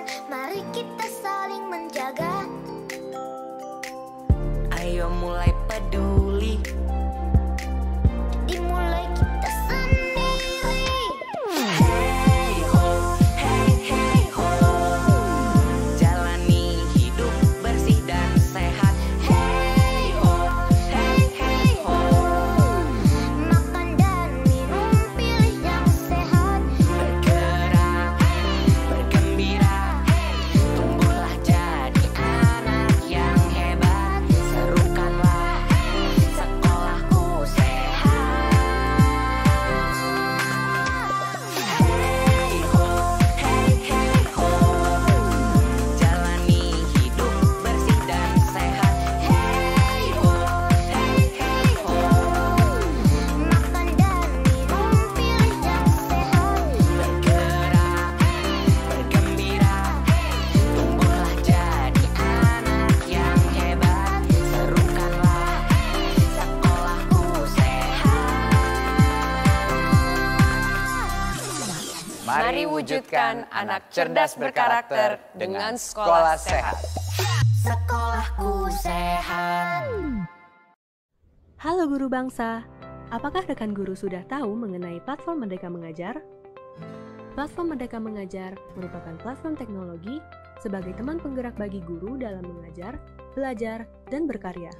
kesehatan, mari kita saling menjaga. Ayo mulai peduli, Dimulai kita sendiri. hey ho, hey ho. Jalani hidup bersih dan sehat, hey ho, hey ho. Makan dan minum, pilih yang sehat. Bergerak, bergembira, tumbuhlah jadi anak yang hebat. Serukanlah sekolahku sehat. Hey ho, hey ho. Jalani hidup bersih dan sehat, hey ho, hey ho. Makan dan minum, pilih yang sehat. Bergerak, bergembira, tumbuhlah jadi anak yang hebat. Serukanlah sekolahku sehat. Mari wujudkan anak cerdas berkarakter dengan sekolah sehat. Sekolahku sehat. Halo guru bangsa, apakah rekan guru sudah tahu mengenai platform Merdeka Mengajar? Platform Merdeka Mengajar merupakan platform teknologi sebagai teman penggerak bagi guru dalam mengajar, belajar, dan berkarya.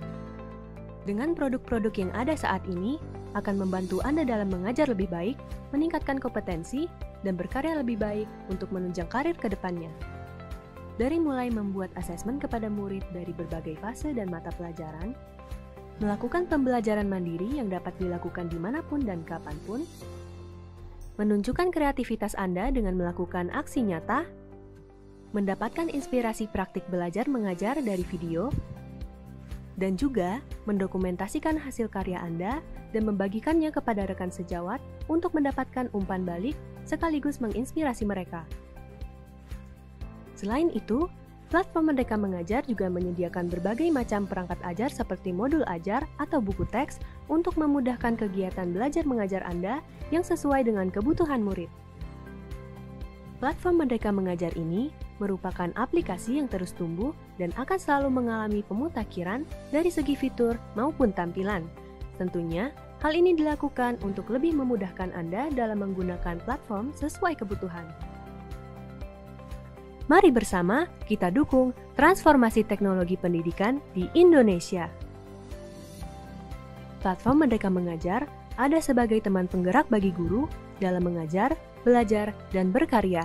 Dengan produk-produk yang ada saat ini, akan membantu Anda dalam mengajar lebih baik, meningkatkan kompetensi, dan berkarya lebih baik untuk menunjang karir ke depannya. Dari mulai membuat asesmen kepada murid dari berbagai fase dan mata pelajaran, melakukan pembelajaran mandiri yang dapat dilakukan dimanapun dan kapanpun, menunjukkan kreativitas Anda dengan melakukan aksi nyata, mendapatkan inspirasi praktik belajar mengajar dari video, dan juga mendokumentasikan hasil karya Anda dan membagikannya kepada rekan sejawat untuk mendapatkan umpan balik sekaligus menginspirasi mereka. Selain itu, platform Merdeka Mengajar juga menyediakan berbagai macam perangkat ajar seperti modul ajar atau buku teks untuk memudahkan kegiatan belajar mengajar Anda yang sesuai dengan kebutuhan murid. Platform Merdeka Mengajar ini merupakan aplikasi yang terus tumbuh dan akan selalu mengalami pemutakhiran dari segi fitur maupun tampilan. Tentunya, hal ini dilakukan untuk lebih memudahkan Anda dalam menggunakan platform sesuai kebutuhan. Mari bersama kita dukung transformasi teknologi pendidikan di Indonesia. Platform Merdeka Mengajar ada sebagai teman penggerak bagi guru dalam mengajar, belajar, dan berkarya.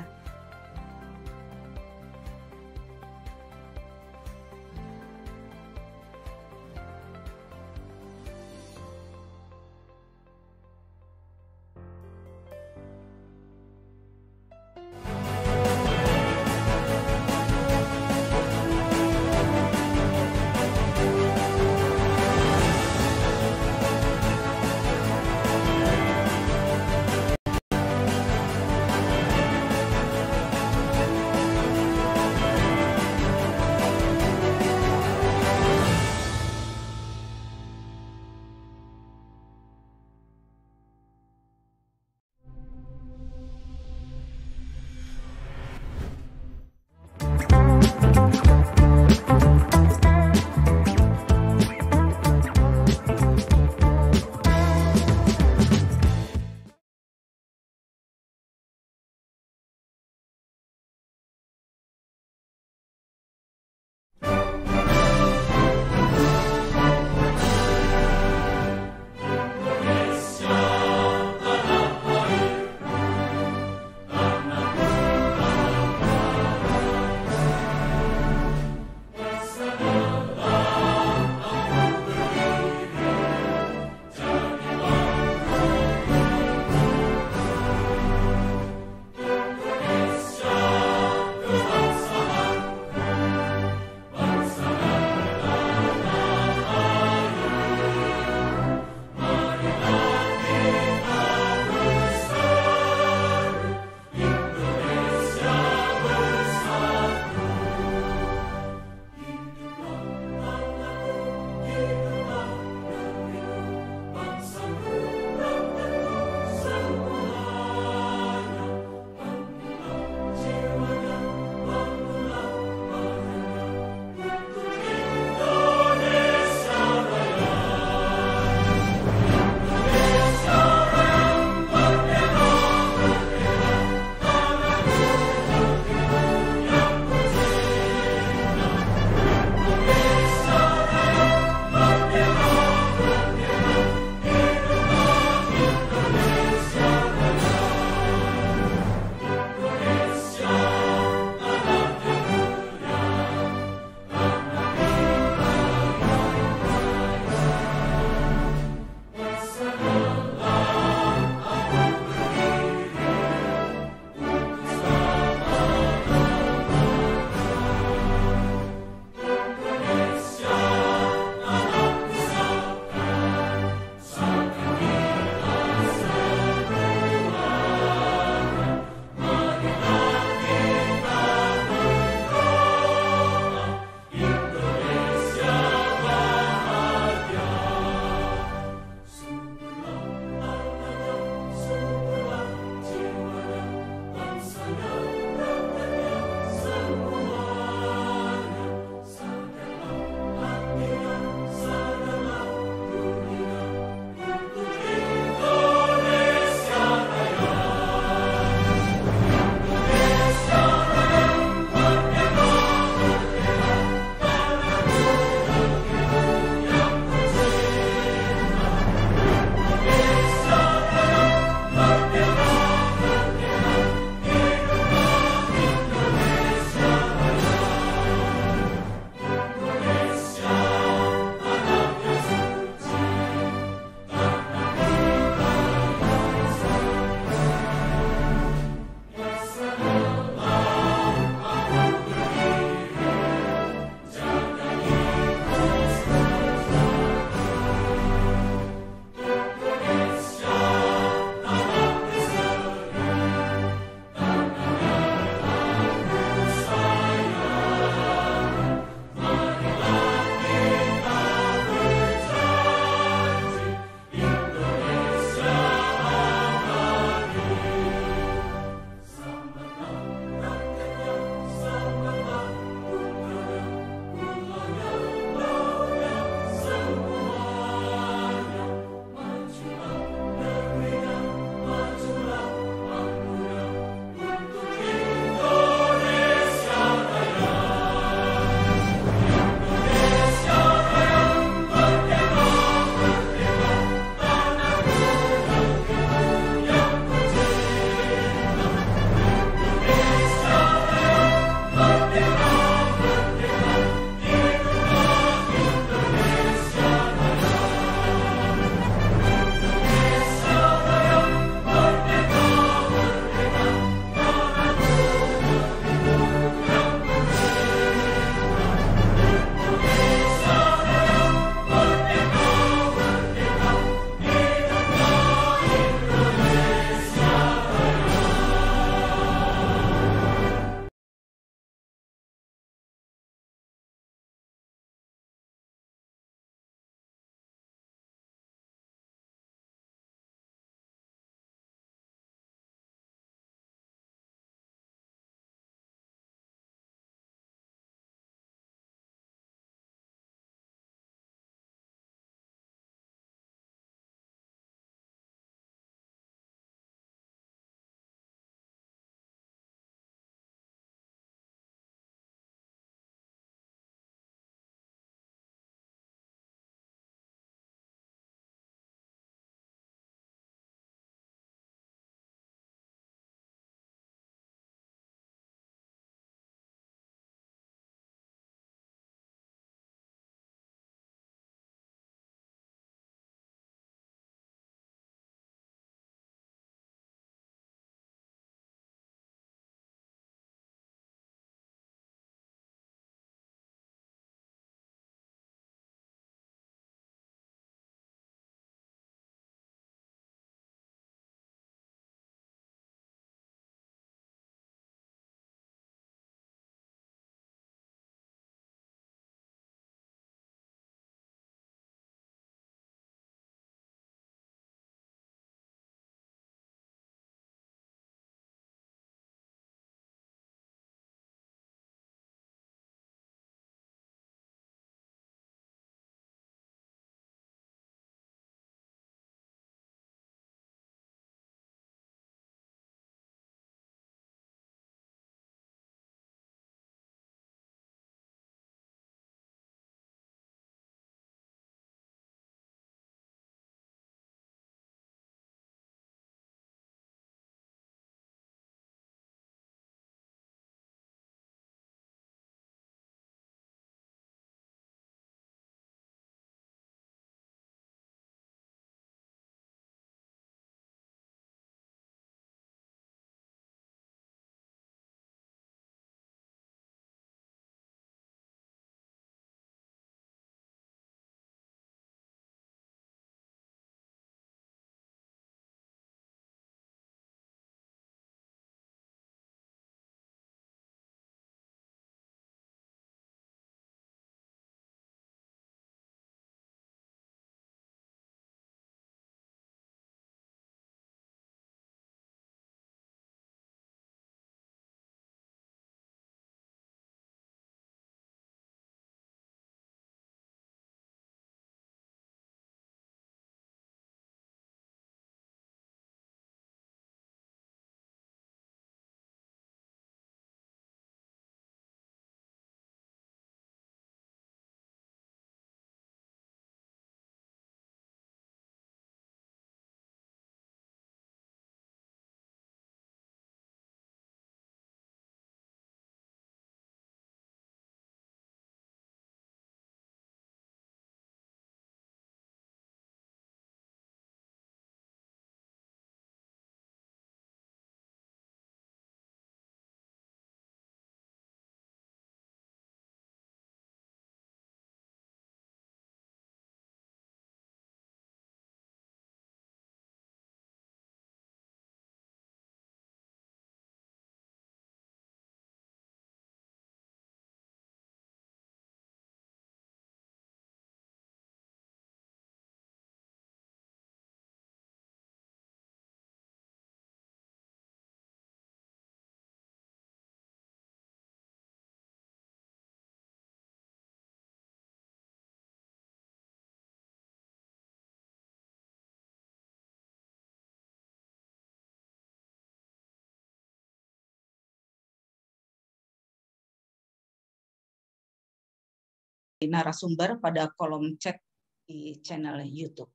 narasumber pada kolom chat di channel YouTube.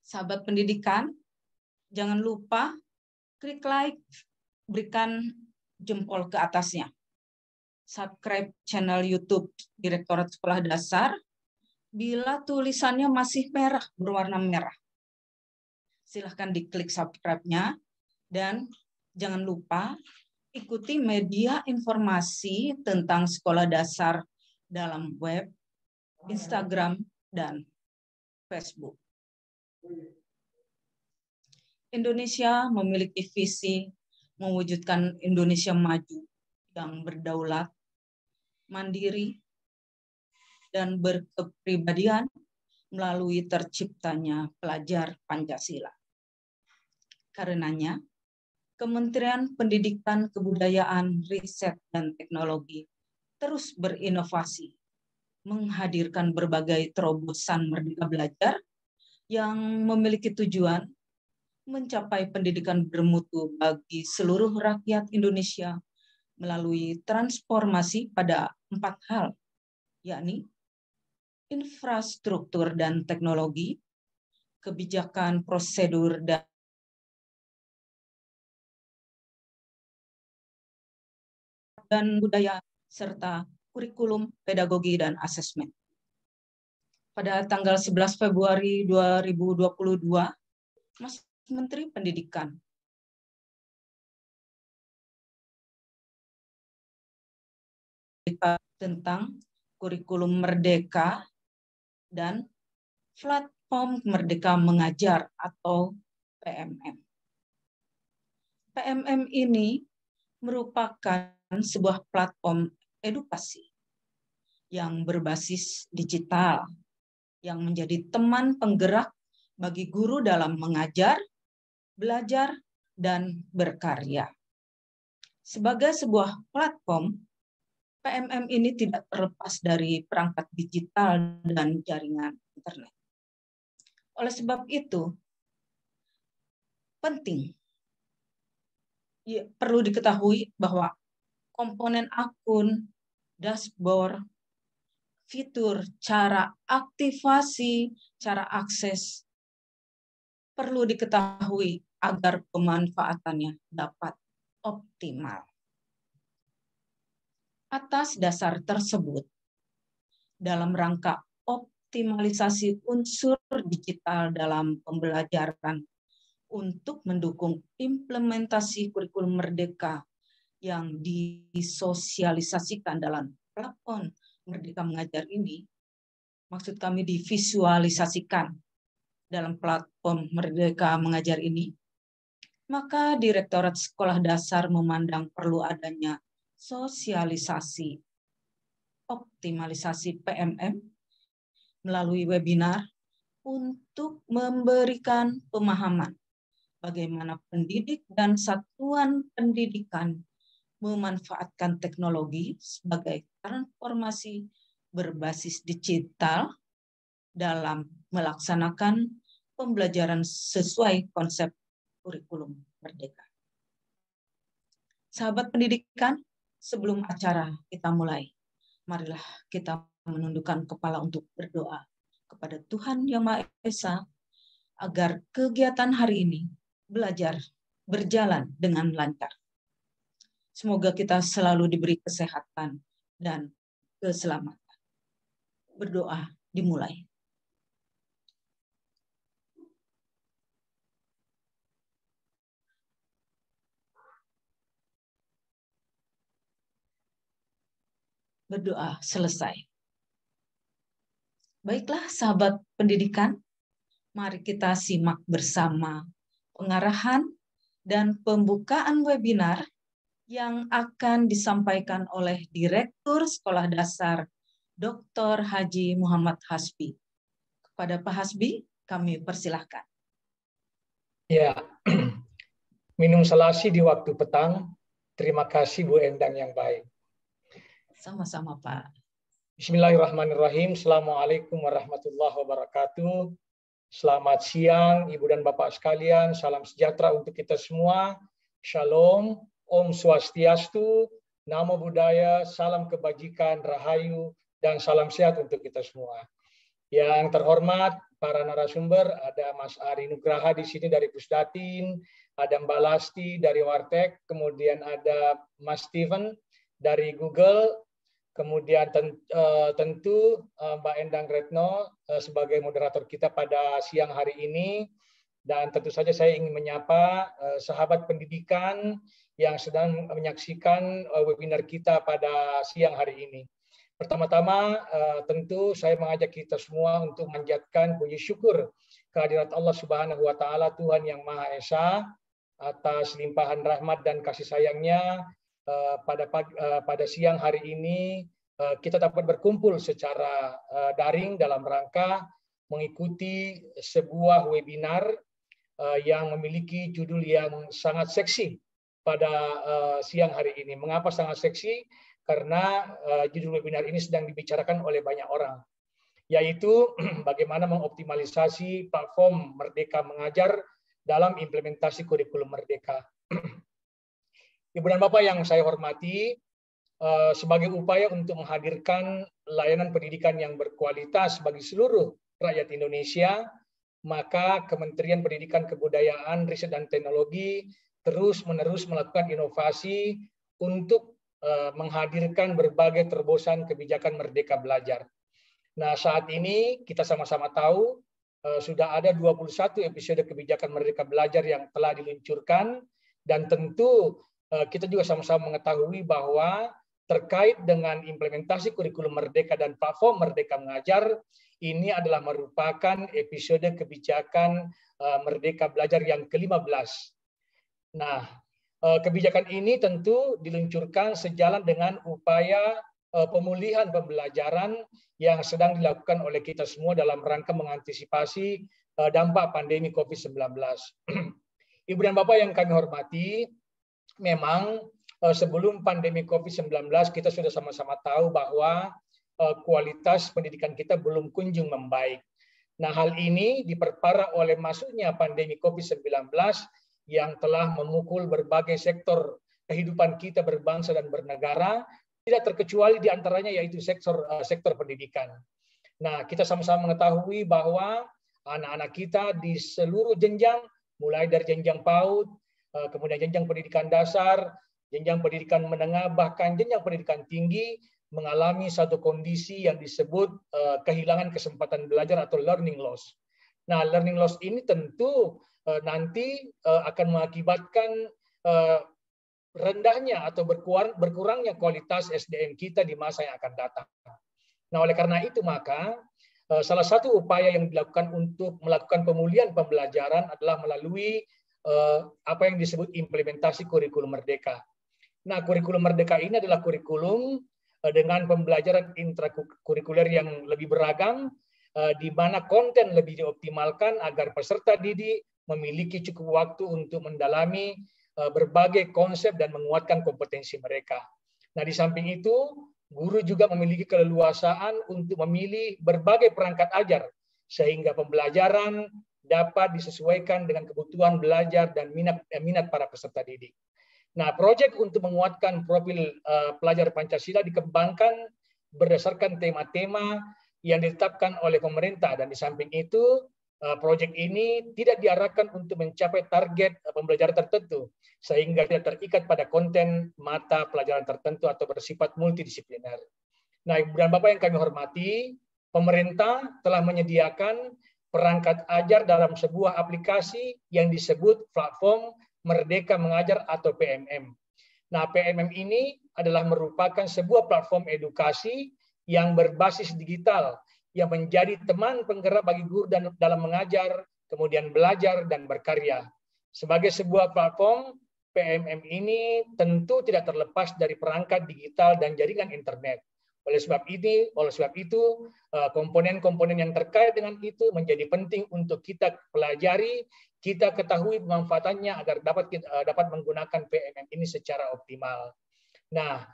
Sahabat pendidikan, jangan lupa klik like, berikan jempol ke atasnya. Subscribe channel YouTube Direktorat Sekolah Dasar bila tulisannya masih merah, berwarna merah. Silahkan diklik subscribe-nya dan jangan lupa ikuti media informasi tentang sekolah dasar dalam web, Instagram, dan Facebook. Indonesia memiliki visi mewujudkan Indonesia maju yang berdaulat, mandiri, dan berkepribadian melalui terciptanya pelajar Pancasila. Karenanya, Kementerian Pendidikan, Kebudayaan, Riset, dan Teknologi terus berinovasi, menghadirkan berbagai terobosan Merdeka Belajar yang memiliki tujuan mencapai pendidikan bermutu bagi seluruh rakyat Indonesia melalui transformasi pada 4 hal, yakni infrastruktur dan teknologi, kebijakan, prosedur, dan budaya, serta kurikulum, pedagogi, dan asesmen. Pada tanggal 11 Februari 2022, Mas Menteri Pendidikan tentang kurikulum merdeka dan platform Merdeka Mengajar atau PMM. PMM ini merupakan sebuah platform edukasi yang berbasis digital yang menjadi teman penggerak bagi guru dalam mengajar, belajar, dan berkarya. Sebagai sebuah platform, PMM ini tidak terlepas dari perangkat digital dan jaringan internet. Oleh sebab itu, penting, perlu diketahui bahwa komponen akun, dashboard, fitur, cara aktivasi, cara akses perlu diketahui agar pemanfaatannya dapat optimal. Atas dasar tersebut, dalam rangka optimalisasi unsur digital dalam pembelajaran untuk mendukung implementasi kurikulum merdeka yang disosialisasikan dalam platform Merdeka Mengajar ini, maksud kami divisualisasikan dalam platform Merdeka Mengajar ini, maka Direktorat Sekolah Dasar memandang perlu adanya sosialisasi, optimalisasi PMM melalui webinar untuk memberikan pemahaman bagaimana pendidik dan satuan pendidikan memanfaatkan teknologi sebagai transformasi berbasis digital dalam melaksanakan pembelajaran sesuai konsep kurikulum merdeka. Sahabat pendidikan, sebelum acara kita mulai, marilah kita menundukkan kepala untuk berdoa kepada Tuhan Yang Maha Esa agar kegiatan hari ini belajar berjalan dengan lancar. Semoga kita selalu diberi kesehatan dan keselamatan. Berdoa dimulai. Berdoa selesai. Baiklah sahabat pendidikan, mari kita simak bersama pengarahan dan pembukaan webinar yang akan disampaikan oleh Direktur Sekolah Dasar Dr. Haji Muhammad Hasbi. Kepada Pak Hasbi, kami persilahkan. Ya, minum selasi di waktu petang. Terima kasih Bu Endang yang baik. Sama-sama Pak. Bismillahirrahmanirrahim. Assalamualaikum warahmatullahi wabarakatuh. Selamat siang Ibu dan Bapak sekalian. Salam sejahtera untuk kita semua. Shalom, Om Swastiastu, Namo Buddhaya, salam kebajikan, rahayu, dan salam sehat untuk kita semua. Yang terhormat para narasumber, ada Mas Ari Nugraha di sini dari Pusdatin, ada Mbak Lasti dari Wartek, kemudian ada Mas Steven dari Google, kemudian tentu Mbak Endang Retno sebagai moderator kita pada siang hari ini, dan tentu saja saya ingin menyapa sahabat pendidikan yang sedang menyaksikan webinar kita pada siang hari ini. Pertama-tama tentu saya mengajak kita semua untuk menjadikan puji syukur kehadirat Allah Subhanahu wa taala, Tuhan yang Maha Esa, atas limpahan rahmat dan kasih sayangnya pada siang hari ini kita dapat berkumpul secara daring dalam rangka mengikuti sebuah webinar yang memiliki judul yang sangat seksi pada siang hari ini. Mengapa sangat seksi? Karena judul webinar ini sedang dibicarakan oleh banyak orang, yaitu bagaimana mengoptimalisasi platform Merdeka Mengajar dalam implementasi kurikulum Merdeka. Ibu dan Bapak yang saya hormati, sebagai upaya untuk menghadirkan layanan pendidikan yang berkualitas bagi seluruh rakyat Indonesia, maka Kementerian Pendidikan, Kebudayaan, Riset dan Teknologi terus-menerus melakukan inovasi untuk menghadirkan berbagai terobosan kebijakan Merdeka Belajar. Nah, saat ini kita sama-sama tahu sudah ada 21 episode kebijakan Merdeka Belajar yang telah diluncurkan, dan tentu kita juga sama-sama mengetahui bahwa terkait dengan implementasi kurikulum Merdeka dan platform Merdeka Mengajar, ini adalah merupakan episode kebijakan Merdeka Belajar yang ke-15. Nah, kebijakan ini tentu diluncurkan sejalan dengan upaya pemulihan pembelajaran yang sedang dilakukan oleh kita semua dalam rangka mengantisipasi dampak pandemi COVID-19. Ibu dan Bapak yang kami hormati, memang sebelum pandemi COVID-19 kita sudah sama-sama tahu bahwa kualitas pendidikan kita belum kunjung membaik. Nah, hal ini diperparah oleh masuknya pandemi COVID-19 yang telah memukul berbagai sektor kehidupan kita berbangsa dan bernegara, tidak terkecuali diantaranya yaitu sektor pendidikan. Nah, kita sama-sama mengetahui bahwa anak-anak kita di seluruh jenjang, mulai dari jenjang PAUD, kemudian jenjang pendidikan dasar, jenjang pendidikan menengah, bahkan jenjang pendidikan tinggi, mengalami satu kondisi yang disebut kehilangan kesempatan belajar atau learning loss. Nah, learning loss ini tentu nanti akan mengakibatkan rendahnya atau berkurangnya kualitas SDM kita di masa yang akan datang. Nah, oleh karena itu maka salah satu upaya yang dilakukan untuk melakukan pemulihan pembelajaran adalah melalui apa yang disebut implementasi kurikulum Merdeka. Nah, kurikulum Merdeka ini adalah kurikulum dengan pembelajaran intrakurikuler yang lebih beragam, di mana konten lebih dioptimalkan agar peserta didik memiliki cukup waktu untuk mendalami berbagai konsep dan menguatkan kompetensi mereka. Nah, di samping itu, guru juga memiliki keleluasaan untuk memilih berbagai perangkat ajar, sehingga pembelajaran dapat disesuaikan dengan kebutuhan belajar dan minat para peserta didik. Nah, proyek untuk menguatkan profil pelajar Pancasila dikembangkan berdasarkan tema-tema yang ditetapkan oleh pemerintah, dan di samping itu proyek ini tidak diarahkan untuk mencapai target pembelajaran tertentu, sehingga tidak terikat pada konten mata pelajaran tertentu atau bersifat multidisipliner. Nah, Ibu dan Bapak yang kami hormati, pemerintah telah menyediakan perangkat ajar dalam sebuah aplikasi yang disebut platform Merdeka Mengajar atau PMM. Nah, PMM ini adalah merupakan sebuah platform edukasi yang berbasis digital, yang menjadi teman penggerak bagi guru dalam mengajar, kemudian belajar dan berkarya. Sebagai sebuah platform, PMM ini tentu tidak terlepas dari perangkat digital dan jaringan internet. Oleh sebab itu, komponen-komponen yang terkait dengan itu menjadi penting untuk kita pelajari, kita ketahui pemanfaatannya agar dapat menggunakan PMM ini secara optimal. Nah,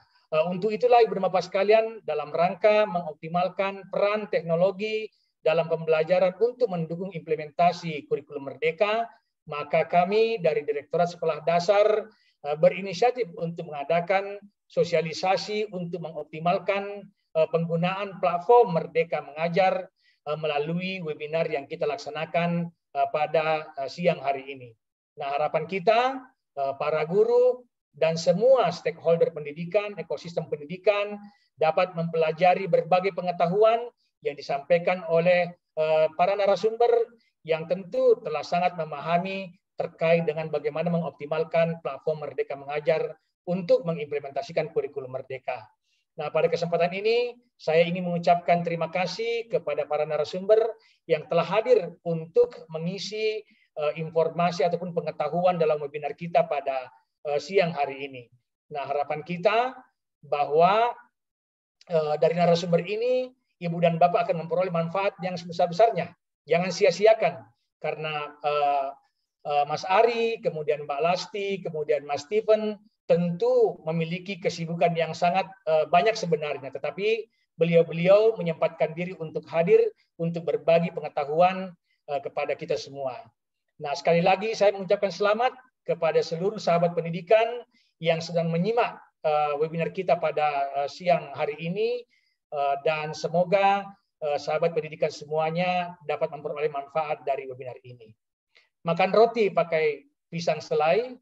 untuk itulah Ibu dan Bapak sekalian, dalam rangka mengoptimalkan peran teknologi dalam pembelajaran untuk mendukung implementasi kurikulum Merdeka, maka kami dari Direktorat Sekolah Dasar berinisiatif untuk mengadakan sosialisasi untuk mengoptimalkan penggunaan platform Merdeka Mengajar melalui webinar yang kita laksanakan pada siang hari ini. Nah, harapan kita, para guru dan semua stakeholder pendidikan, ekosistem pendidikan dapat mempelajari berbagai pengetahuan yang disampaikan oleh para narasumber yang tentu telah sangat memahami terkait dengan bagaimana mengoptimalkan platform Merdeka Mengajar untuk mengimplementasikan kurikulum Merdeka. Nah, pada kesempatan ini saya ingin mengucapkan terima kasih kepada para narasumber yang telah hadir untuk mengisi informasi ataupun pengetahuan dalam webinar kita pada siang hari ini. Nah, harapan kita bahwa dari narasumber ini Ibu dan Bapak akan memperoleh manfaat yang sebesar-besarnya. Jangan sia-siakan karena Mas Ari, kemudian Mbak Lasti, kemudian Mas Stephen tentu memiliki kesibukan yang sangat banyak sebenarnya, tetapi beliau-beliau menyempatkan diri untuk hadir untuk berbagi pengetahuan kepada kita semua. Nah, sekali lagi saya mengucapkan selamat kepada seluruh sahabat pendidikan yang sedang menyimak webinar kita pada siang hari ini, dan semoga sahabat pendidikan semuanya dapat memperoleh manfaat dari webinar ini. Makan roti pakai pisang selai,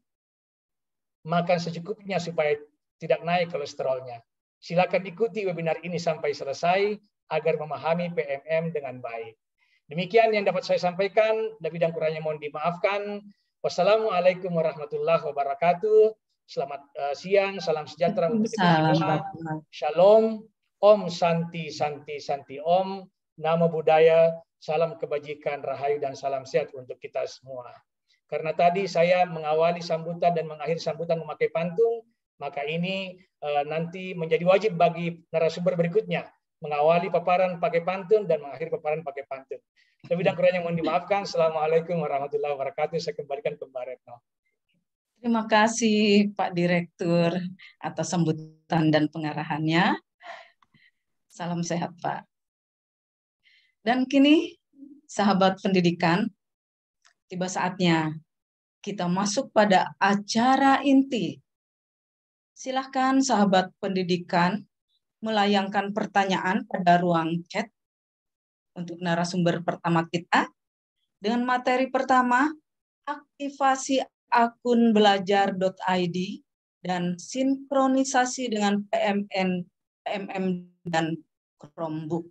makan secukupnya supaya tidak naik kolesterolnya. Silakan ikuti webinar ini sampai selesai agar memahami PMM dengan baik. Demikian yang dapat saya sampaikan, lebih dan kurangnya mohon dimaafkan. Wassalamualaikum warahmatullahi wabarakatuh. Selamat siang, salam sejahtera untuk kita semua. Shalom, Om Santi Santi Santi Om, Namo Buddhaya, salam kebajikan, rahayu dan salam sehat untuk kita semua. Karena tadi saya mengawali sambutan dan mengakhiri sambutan memakai pantun, maka ini nanti menjadi wajib bagi narasumber berikutnya mengawali paparan pakai pantun dan mengakhiri paparan pakai pantun. Lebih dan kurangnya mohon dimaafkan. Assalamualaikum warahmatullahi wabarakatuh. Saya kembalikan ke Mbak Retno. Terima kasih Pak Direktur atas sambutan dan pengarahannya. Salam sehat Pak. Dan kini sahabat pendidikan, tiba saatnya kita masuk pada acara inti. Silahkan sahabat pendidikan melayangkan pertanyaan pada ruang chat untuk narasumber pertama kita. Dengan materi pertama, aktivasi akun belajar.id dan sinkronisasi dengan PMM dan Chromebook.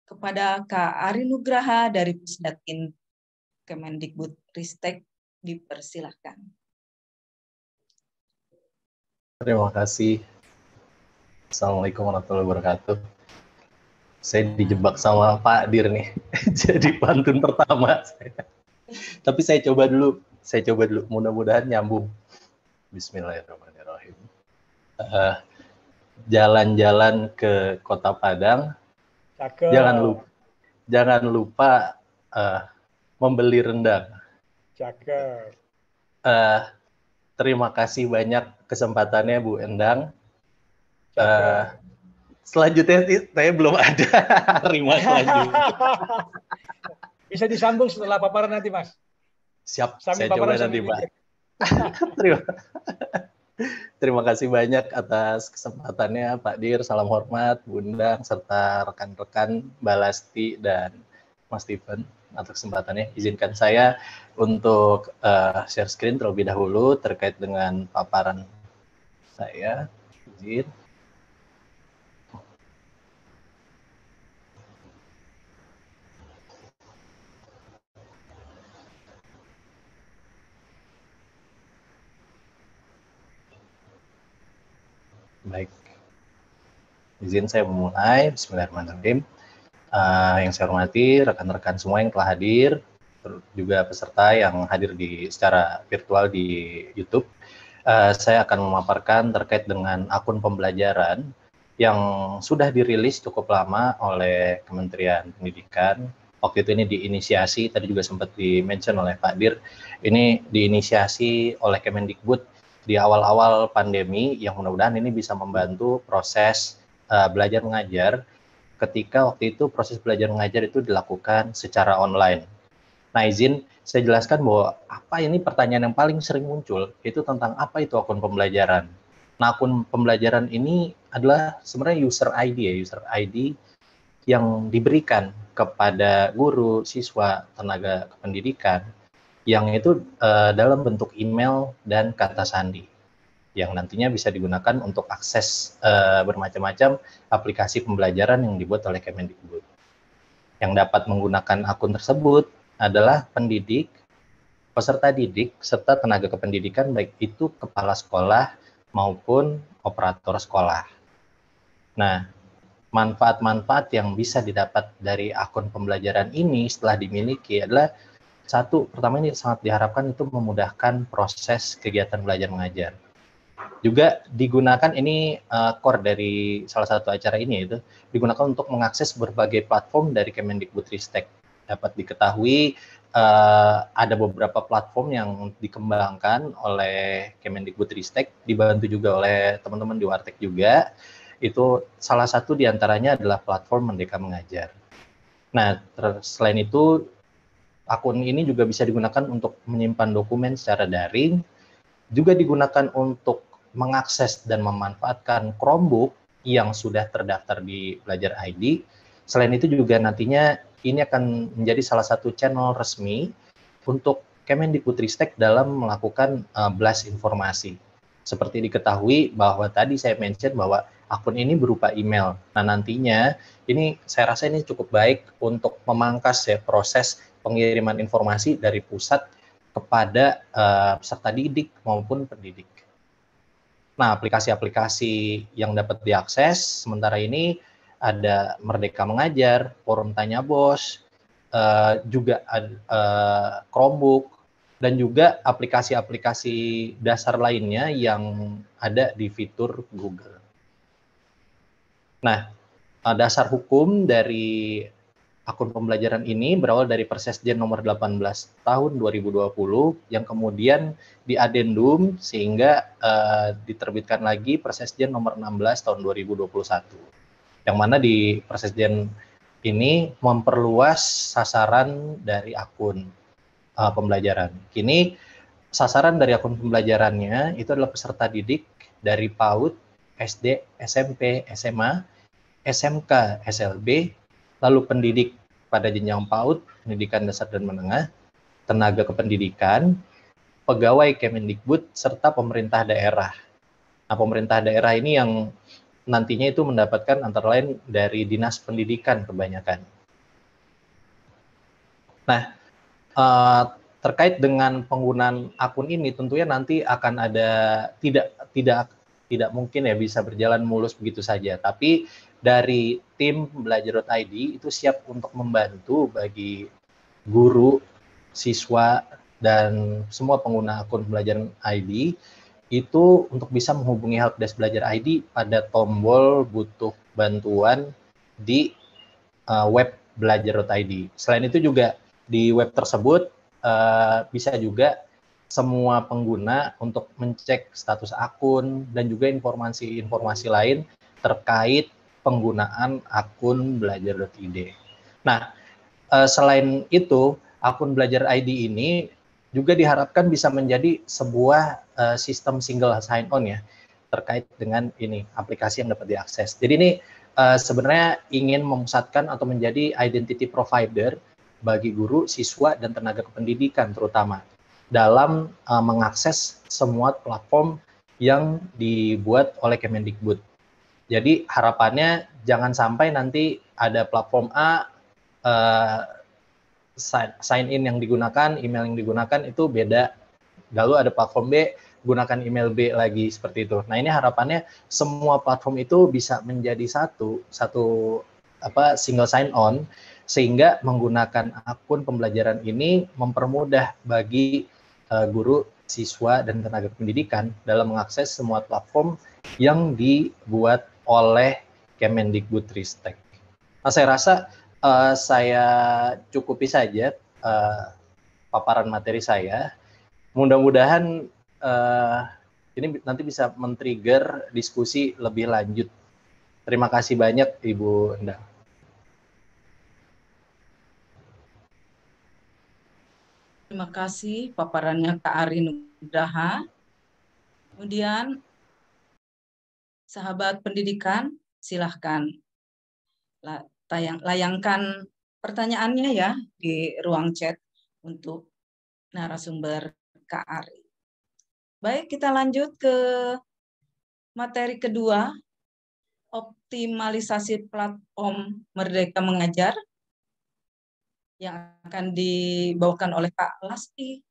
Kepada Kak Ari Nugraha dari Pusdatin Kemendikbud Ristek dipersilahkan. Terima kasih. Assalamualaikum warahmatullahi wabarakatuh. Saya dijebak sama Pak Dir nih, jadi pantun pertama saya. Tapi saya coba dulu. Mudah-mudahan nyambung. Bismillahirrahmanirrahim. Jalan-jalan ke Kota Padang. Cakep. Jangan lupa membeli rendang. Cakep. Terima kasih banyak kesempatannya Bu Endang. Cakep. Selanjutnya saya belum ada rima selanjutnya. Bisa disambung setelah paparan nanti, Mas. Siap, Sambil saya coba nanti, Pak. Terima kasih banyak atas kesempatannya, Pak Dir. Salam hormat, Bundang, serta rekan-rekan Mbak Lasti dan Mas Stephen atas kesempatannya. Izinkan saya untuk share screen terlebih dahulu terkait dengan paparan saya. Izin. Baik, izin saya memulai. Bismillahirrahmanirrahim. Yang saya hormati rekan-rekan semua yang telah hadir, juga peserta yang hadir secara virtual di YouTube. Saya akan memaparkan terkait dengan akun pembelajaran yang sudah dirilis cukup lama oleh Kementerian Pendidikan. Waktu itu ini diinisiasi, tadi juga sempat di-mention oleh Pak Dir, ini diinisiasi oleh Kemendikbud di awal-awal pandemi, yang mudah-mudahan ini bisa membantu proses belajar mengajar ketika waktu itu proses belajar mengajar itu dilakukan secara online. Nah, izin saya jelaskan bahwa apa ini pertanyaan yang paling sering muncul itu tentang apa itu akun pembelajaran. Nah, akun pembelajaran ini adalah sebenarnya user ID ya, user ID yang diberikan kepada guru, siswa, tenaga kependidikan yang itu dalam bentuk email dan kata sandi yang nantinya bisa digunakan untuk akses bermacam-macam aplikasi pembelajaran yang dibuat oleh Kemendikbud. Yang dapat menggunakan akun tersebut adalah pendidik, peserta didik, serta tenaga kependidikan baik itu kepala sekolah maupun operator sekolah. Nah, manfaat-manfaat yang bisa didapat dari akun pembelajaran ini setelah dimiliki adalah satu, pertama ini sangat diharapkan itu memudahkan proses kegiatan belajar mengajar. Juga digunakan ini core dari salah satu acara ini yaitu digunakan untuk mengakses berbagai platform dari Kemendikbudristek. Dapat diketahui ada beberapa platform yang dikembangkan oleh Kemendikbudristek, dibantu juga oleh teman-teman di Wartek juga. Itu salah satu diantaranya adalah platform Merdeka Mengajar. Nah, selain itu akun ini juga bisa digunakan untuk menyimpan dokumen secara daring, juga digunakan untuk mengakses dan memanfaatkan Chromebook yang sudah terdaftar di Belajar ID. Selain itu juga nantinya ini akan menjadi salah satu channel resmi untuk Kemendikbudristek dalam melakukan blast informasi. Seperti diketahui bahwa tadi saya mention bahwa akun ini berupa email. Nah, nantinya ini saya rasa ini cukup baik untuk memangkas ya proses pengiriman informasi dari pusat kepada peserta didik maupun pendidik. Nah, aplikasi-aplikasi yang dapat diakses sementara ini ada Merdeka Mengajar, Forum Tanya Bos, juga ada Chromebook, dan juga aplikasi-aplikasi dasar lainnya yang ada di fitur Google. Nah, dasar hukum dari akun pembelajaran ini berawal dari Persesjen nomor 18 tahun 2020 yang kemudian diadendum sehingga diterbitkan lagi Persesjen nomor 16 tahun 2021. Yang mana di Persesjen ini memperluas sasaran dari akun pembelajaran. Kini sasaran dari akun pembelajarannya itu adalah peserta didik dari PAUD, SD, SMP, SMA, SMK, SLB, lalu pendidik pada jenjang PAUD, pendidikan dasar dan menengah, tenaga kependidikan, pegawai Kemendikbud, serta pemerintah daerah. Nah, pemerintah daerah ini yang nantinya itu mendapatkan antara lain dari Dinas Pendidikan kebanyakan. Nah, terkait dengan penggunaan akun ini tentunya nanti akan ada tidak mungkin ya bisa berjalan mulus begitu saja, tapi dari tim Belajar.id itu siap untuk membantu bagi guru, siswa, dan semua pengguna akun Belajar ID itu untuk bisa menghubungi Helpdesk Belajar ID pada tombol butuh bantuan di web Belajar.id. Selain itu juga di web tersebut bisa juga semua pengguna untuk mencek status akun dan juga informasi-informasi lain terkait penggunaan akun Belajar.id. Nah, selain itu, akun Belajar ID ini juga diharapkan bisa menjadi sebuah sistem single sign-on ya, terkait dengan ini, aplikasi yang dapat diakses. Jadi ini sebenarnya ingin memusatkan atau menjadi identity provider bagi guru, siswa, dan tenaga kependidikan terutama dalam mengakses semua platform yang dibuat oleh Kemendikbud. Jadi harapannya jangan sampai nanti ada platform A, sign in yang digunakan, email yang digunakan itu beda. Lalu ada platform B, gunakan email B lagi, seperti itu. Nah, ini harapannya semua platform itu bisa menjadi satu single sign on, sehingga menggunakan akun pembelajaran ini mempermudah bagi guru, siswa, dan tenaga pendidikan dalam mengakses semua platform yang dibuat oleh Kemendikbudristek. Nah, saya rasa saya cukupi saja paparan materi saya. Mudah-mudahan ini nanti bisa men-trigger diskusi lebih lanjut. Terima kasih banyak, Ibu Endang. Terima kasih paparannya Kak Ari Nugraha. Kemudian Sahabat pendidikan, silahkan layangkan pertanyaannya ya di ruang chat untuk narasumber Kak Ari. Baik, kita lanjut ke materi kedua, optimalisasi platform Merdeka Mengajar yang akan dibawakan oleh Kak Lasti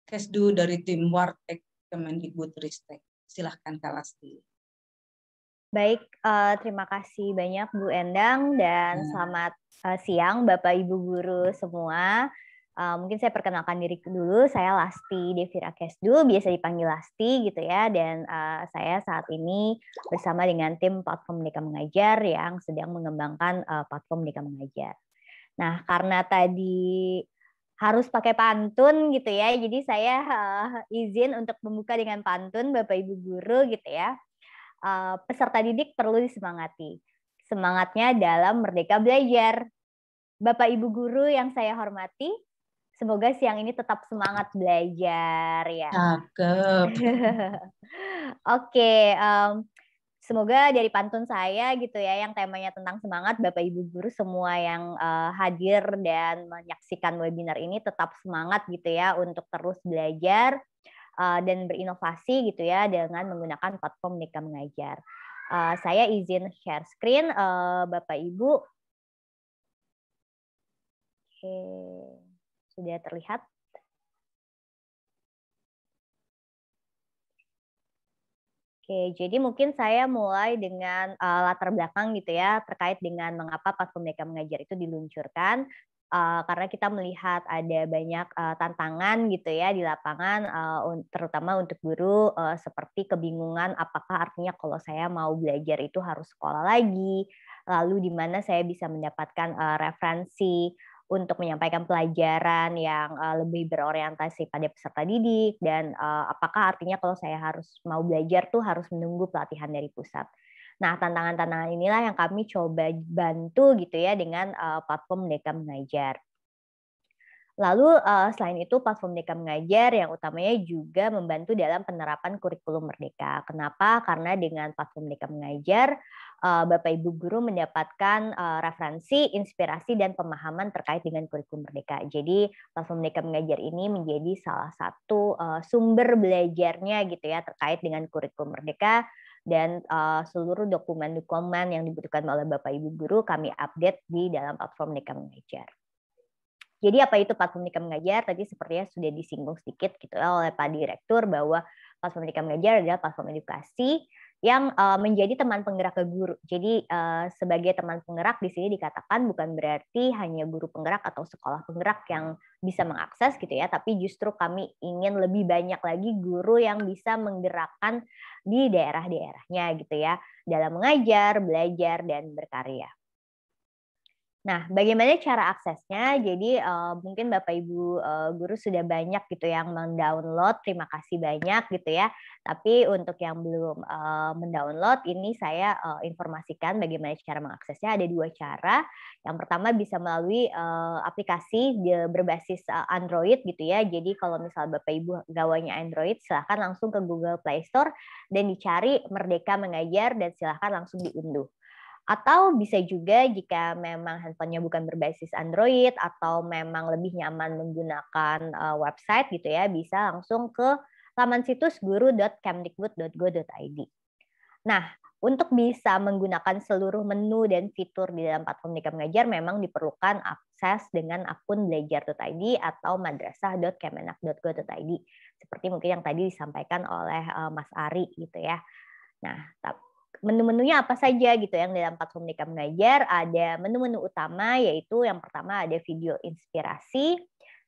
Kesdu dari tim Wartek Kemendikbudristek. Silahkan Kak Lasti. Baik, terima kasih banyak Bu Endang dan selamat siang Bapak Ibu guru semua. Mungkin saya perkenalkan diri dulu, saya Lasti Devira Kesdu, biasa dipanggil Lasti gitu ya, dan saya saat ini bersama dengan tim Platform Merdeka Mengajar yang sedang mengembangkan Platform Merdeka Mengajar. Nah, karena tadi harus pakai pantun gitu ya, jadi saya izin untuk membuka dengan pantun Bapak Ibu guru gitu ya. Peserta didik perlu disemangati. Semangatnya dalam merdeka belajar. Bapak Ibu guru yang saya hormati, semoga siang ini tetap semangat belajar ya. Cakep. Oke, semoga dari pantun saya gitu ya, yang temanya tentang semangat, Bapak Ibu guru semua yang hadir dan menyaksikan webinar ini tetap semangat gitu ya untuk terus belajar dan berinovasi gitu ya dengan menggunakan platform Merdeka Mengajar. Saya izin share screen Bapak Ibu. Oke, sudah terlihat? Oke, jadi mungkin saya mulai dengan latar belakang gitu ya terkait dengan mengapa platform Merdeka Mengajar itu diluncurkan. Karena kita melihat ada banyak tantangan gitu ya di lapangan, terutama untuk guru seperti kebingungan apakah artinya kalau saya mau belajar itu harus sekolah lagi, lalu di mana saya bisa mendapatkan referensi untuk menyampaikan pelajaran yang lebih berorientasi pada peserta didik, dan apakah artinya kalau saya harus mau belajar tuh harus menunggu pelatihan dari pusat. Nah, tantangan-tantangan inilah yang kami coba bantu gitu ya dengan platform Merdeka Mengajar. Lalu selain itu platform Merdeka Mengajar yang utamanya juga membantu dalam penerapan kurikulum Merdeka. Kenapa? Karena dengan platform Merdeka Mengajar, Bapak Ibu guru mendapatkan referensi, inspirasi, dan pemahaman terkait dengan kurikulum Merdeka. Jadi platform Merdeka Mengajar ini menjadi salah satu sumber belajarnya gitu ya terkait dengan kurikulum Merdeka, dan seluruh dokumen-dokumen yang dibutuhkan oleh Bapak Ibu guru kami update di dalam platform Merdeka Mengajar. Jadi apa itu platform Merdeka Mengajar? Tadi sepertinya sudah disinggung sedikit gitu oleh Pak Direktur bahwa platform Merdeka Mengajar adalah platform edukasi yang menjadi teman penggerak ke guru. Jadi sebagai teman penggerak di sini dikatakan bukan berarti hanya guru penggerak atau sekolah penggerak yang bisa mengakses gitu ya, tapi justru kami ingin lebih banyak lagi guru yang bisa menggerakkan di daerah-daerahnya gitu ya dalam mengajar, belajar, dan berkarya. Nah, bagaimana cara aksesnya? Jadi mungkin Bapak Ibu guru sudah banyak gitu yang mendownload, terima kasih banyak gitu ya. Tapi untuk yang belum mendownload, ini saya informasikan bagaimana cara mengaksesnya. Ada dua cara. Yang pertama bisa melalui aplikasi berbasis Android gitu ya. Jadi kalau misal Bapak Ibu gawanya Android, silahkan langsung ke Google Play Store dan dicari Merdeka Mengajar dan silahkan langsung diunduh. Atau bisa juga jika memang handphonenya bukan berbasis Android atau memang lebih nyaman menggunakan website gitu ya, bisa langsung ke laman situs guru.kemdikbud.go.id. Nah, untuk bisa menggunakan seluruh menu dan fitur di dalam platform Merdeka Mengajar memang diperlukan akses dengan akun belajar.id atau madrasah.kemenak.go.id. Seperti mungkin yang tadi disampaikan oleh Mas Ari gitu ya. Nah, menu-menunya apa saja gitu yang dalam platform Merdeka Mengajar? Ada menu-menu utama, yaitu yang pertama ada video inspirasi.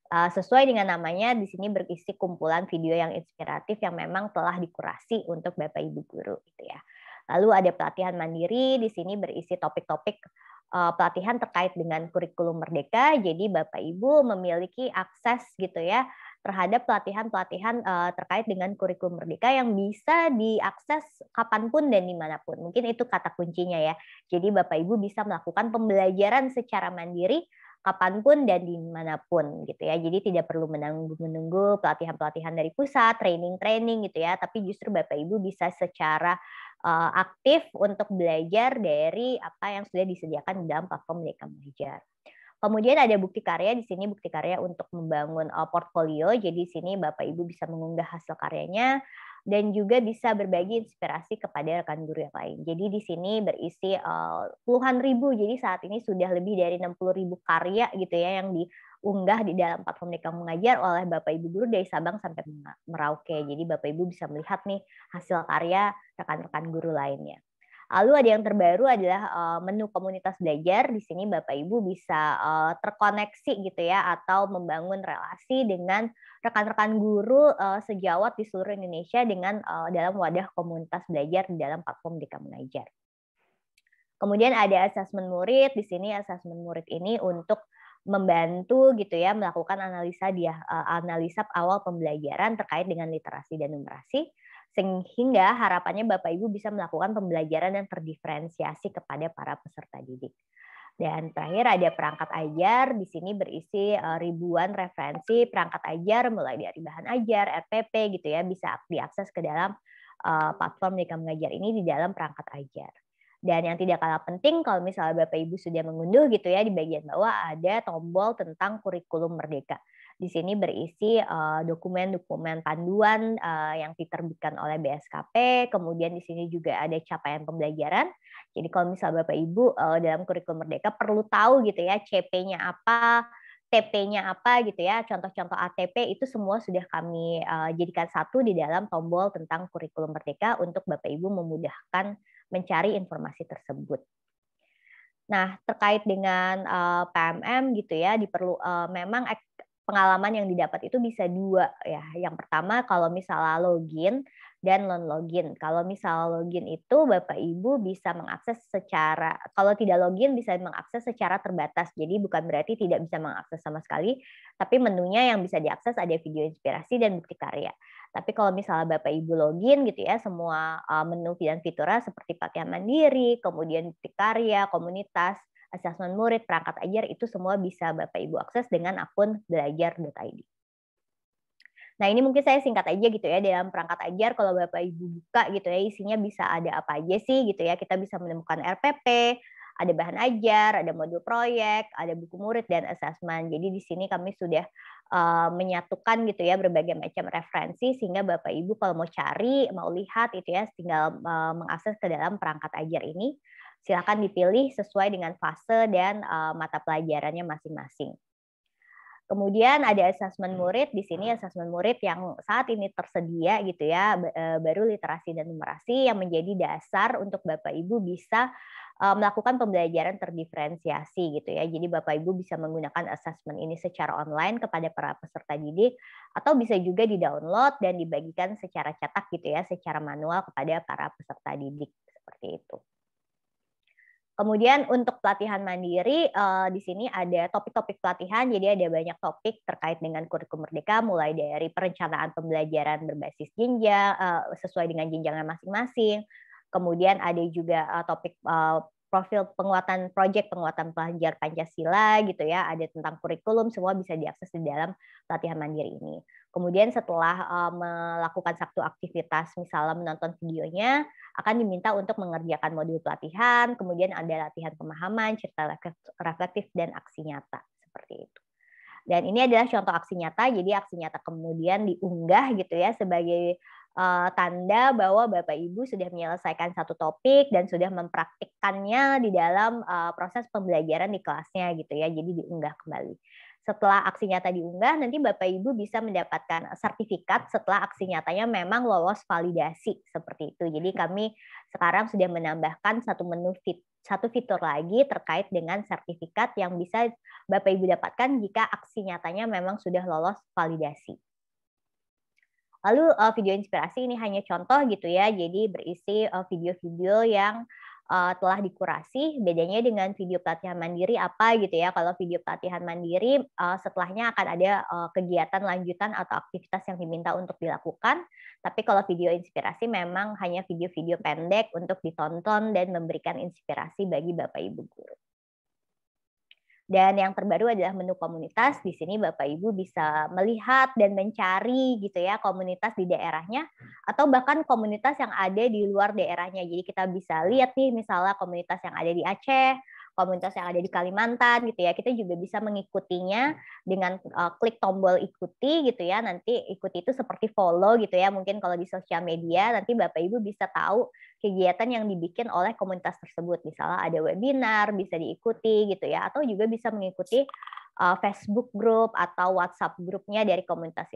Sesuai dengan namanya, di sini berisi kumpulan video yang inspiratif yang memang telah dikurasi untuk Bapak Ibu guru gitu ya. Lalu ada pelatihan mandiri, di sini berisi topik-topik pelatihan terkait dengan kurikulum Merdeka. Jadi Bapak Ibu memiliki akses gitu ya terhadap pelatihan-pelatihan terkait dengan kurikulum Merdeka yang bisa diakses kapanpun dan dimanapun. Mungkin itu kata kuncinya ya. Jadi Bapak Ibu bisa melakukan pembelajaran secara mandiri kapanpun dan dimanapun gitu ya. Jadi tidak perlu menunggu pelatihan-pelatihan dari pusat, training-training gitu ya. Tapi justru Bapak Ibu bisa secara aktif untuk belajar dari apa yang sudah disediakan di dalam platform Merdeka Mengajar. Kemudian ada bukti karya, di sini bukti karya untuk membangun portfolio. Jadi di sini Bapak Ibu bisa mengunggah hasil karyanya dan juga bisa berbagi inspirasi kepada rekan guru yang lain. Jadi di sini berisi puluhan ribu, jadi saat ini sudah lebih dari 60.000 karya gitu ya yang diunggah di dalam platform Merdeka Mengajar oleh Bapak Ibu guru dari Sabang sampai Merauke. Jadi Bapak Ibu bisa melihat nih hasil karya rekan-rekan guru lainnya. Lalu ada yang terbaru adalah menu komunitas belajar. Di sini Bapak Ibu bisa terkoneksi gitu ya atau membangun relasi dengan rekan-rekan guru sejawat di seluruh Indonesia dengan dalam wadah komunitas belajar di dalam platform Merdeka Mengajar. Kemudian ada asesmen murid. Di sini asesmen murid ini untuk membantu gitu ya melakukan analisa awal pembelajaran terkait dengan literasi dan numerasi, sehingga harapannya Bapak Ibu bisa melakukan pembelajaran yang terdiferensiasi kepada para peserta didik. Dan terakhir ada perangkat ajar, di sini berisi ribuan referensi perangkat ajar mulai dari bahan ajar, RPP gitu ya, bisa diakses ke dalam platform Merdeka Mengajar ini di dalam perangkat ajar. Dan yang tidak kalah penting kalau misalnya Bapak Ibu sudah mengunduh gitu ya, di bagian bawah ada tombol tentang kurikulum Merdeka. Di sini berisi dokumen-dokumen panduan yang diterbitkan oleh BSKP, kemudian di sini juga ada capaian pembelajaran. Jadi kalau misalnya Bapak Ibu dalam kurikulum Merdeka perlu tahu gitu ya, CP-nya apa, TP-nya apa gitu ya, contoh-contoh ATP itu semua sudah kami jadikan satu di dalam tombol tentang kurikulum Merdeka untuk Bapak Ibu memudahkan mencari informasi tersebut. Nah, terkait dengan PMM gitu ya, memang pengalaman yang didapat itu bisa dua ya. Yang pertama kalau misalnya login dan non login. Kalau misalnya login itu Bapak Ibu bisa mengakses kalau tidak login bisa mengakses secara terbatas. Jadi bukan berarti tidak bisa mengakses sama sekali, tapi menunya yang bisa diakses ada video inspirasi dan bukti karya. Tapi kalau misalnya Bapak Ibu login gitu ya, semua menu dan fiturnya seperti pakaian mandiri, kemudian bukti karya, komunitas, asesmen murid, perangkat ajar, itu semua bisa Bapak Ibu akses dengan akun belajar.id. Nah ini mungkin saya singkat aja gitu ya, dalam perangkat ajar kalau Bapak Ibu buka gitu ya, isinya bisa ada apa aja sih gitu ya, kita bisa menemukan RPP, ada bahan ajar, ada modul proyek, ada buku murid, dan asesmen. Jadi di sini kami sudah menyatukan gitu ya berbagai macam referensi, sehingga Bapak Ibu kalau mau cari, mau lihat itu ya, tinggal mengakses ke dalam perangkat ajar ini. Silakan dipilih sesuai dengan fase dan mata pelajarannya masing-masing. Kemudian ada asesmen murid, di sini asesmen murid yang saat ini tersedia gitu ya, baru literasi dan numerasi yang menjadi dasar untuk Bapak Ibu bisa melakukan pembelajaran terdiferensiasi gitu ya. Jadi Bapak Ibu bisa menggunakan asesmen ini secara online kepada para peserta didik, atau bisa juga di-download dan dibagikan secara cetak gitu ya, secara manual kepada para peserta didik seperti itu. Kemudian untuk pelatihan mandiri, di sini ada topik-topik pelatihan, jadi ada banyak topik terkait dengan kurikulum Merdeka, mulai dari perencanaan pembelajaran berbasis jenjang, sesuai dengan jenjangnya masing-masing. Kemudian ada juga topik profil penguatan pelajar Pancasila gitu ya, ada tentang kurikulum, semua bisa diakses di dalam pelatihan mandiri ini. Kemudian setelah melakukan satu aktivitas, misalnya menonton videonya, akan diminta untuk mengerjakan modul pelatihan, kemudian ada latihan pemahaman, cerita reflektif, dan aksi nyata, seperti itu. Dan ini adalah contoh aksi nyata, jadi aksi nyata kemudian diunggah gitu ya sebagai tanda bahwa Bapak Ibu sudah menyelesaikan satu topik dan sudah mempraktikkannya di dalam proses pembelajaran di kelasnya gitu ya, jadi diunggah kembali. Setelah aksi nyata diunggah, nanti Bapak Ibu bisa mendapatkan sertifikat setelah aksi nyatanya memang lolos validasi seperti itu. Jadi kami sekarang sudah menambahkan satu fitur lagi terkait dengan sertifikat yang bisa Bapak Ibu dapatkan jika aksi nyatanya memang sudah lolos validasi. Lalu video inspirasi ini hanya contoh gitu ya, jadi berisi video-video yang telah dikurasi. Bedanya dengan video pelatihan mandiri apa gitu ya, kalau video pelatihan mandiri setelahnya akan ada kegiatan lanjutan atau aktivitas yang diminta untuk dilakukan, tapi kalau video inspirasi memang hanya video-video pendek untuk ditonton dan memberikan inspirasi bagi Bapak Ibu guru. Dan yang terbaru adalah menu komunitas. Di sini Bapak Ibu bisa melihat dan mencari gitu ya komunitas di daerahnya, atau bahkan komunitas yang ada di luar daerahnya. Jadi kita bisa lihat nih misalnya komunitas yang ada di Aceh, komunitas yang ada di Kalimantan gitu ya. Kita juga bisa mengikutinya dengan klik tombol ikuti gitu ya. Nanti ikuti itu seperti follow gitu ya. Mungkin kalau di sosial media nanti Bapak Ibu bisa tahu kegiatan yang dibikin oleh komunitas tersebut. Misalnya ada webinar bisa diikuti gitu ya, atau juga bisa mengikuti Facebook group atau WhatsApp grupnya dari komunitas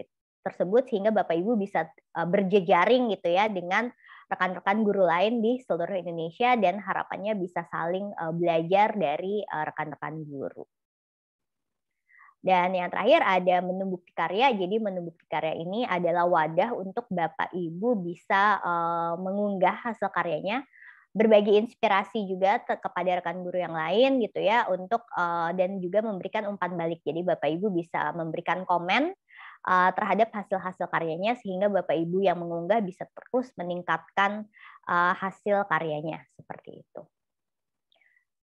tersebut sehingga Bapak Ibu bisa berjejaring gitu ya dengan rekan-rekan guru lain di seluruh Indonesia dan harapannya bisa saling belajar dari rekan-rekan guru. Dan yang terakhir ada menu bukti karya. Jadi menu bukti karya ini adalah wadah untuk Bapak Ibu bisa mengunggah hasil karyanya, berbagi inspirasi juga kepada rekan guru yang lain gitu ya untuk dan juga memberikan umpan balik. Jadi Bapak Ibu bisa memberikan komen terhadap hasil-hasil karyanya sehingga Bapak Ibu yang mengunggah bisa terus meningkatkan hasil karyanya seperti itu.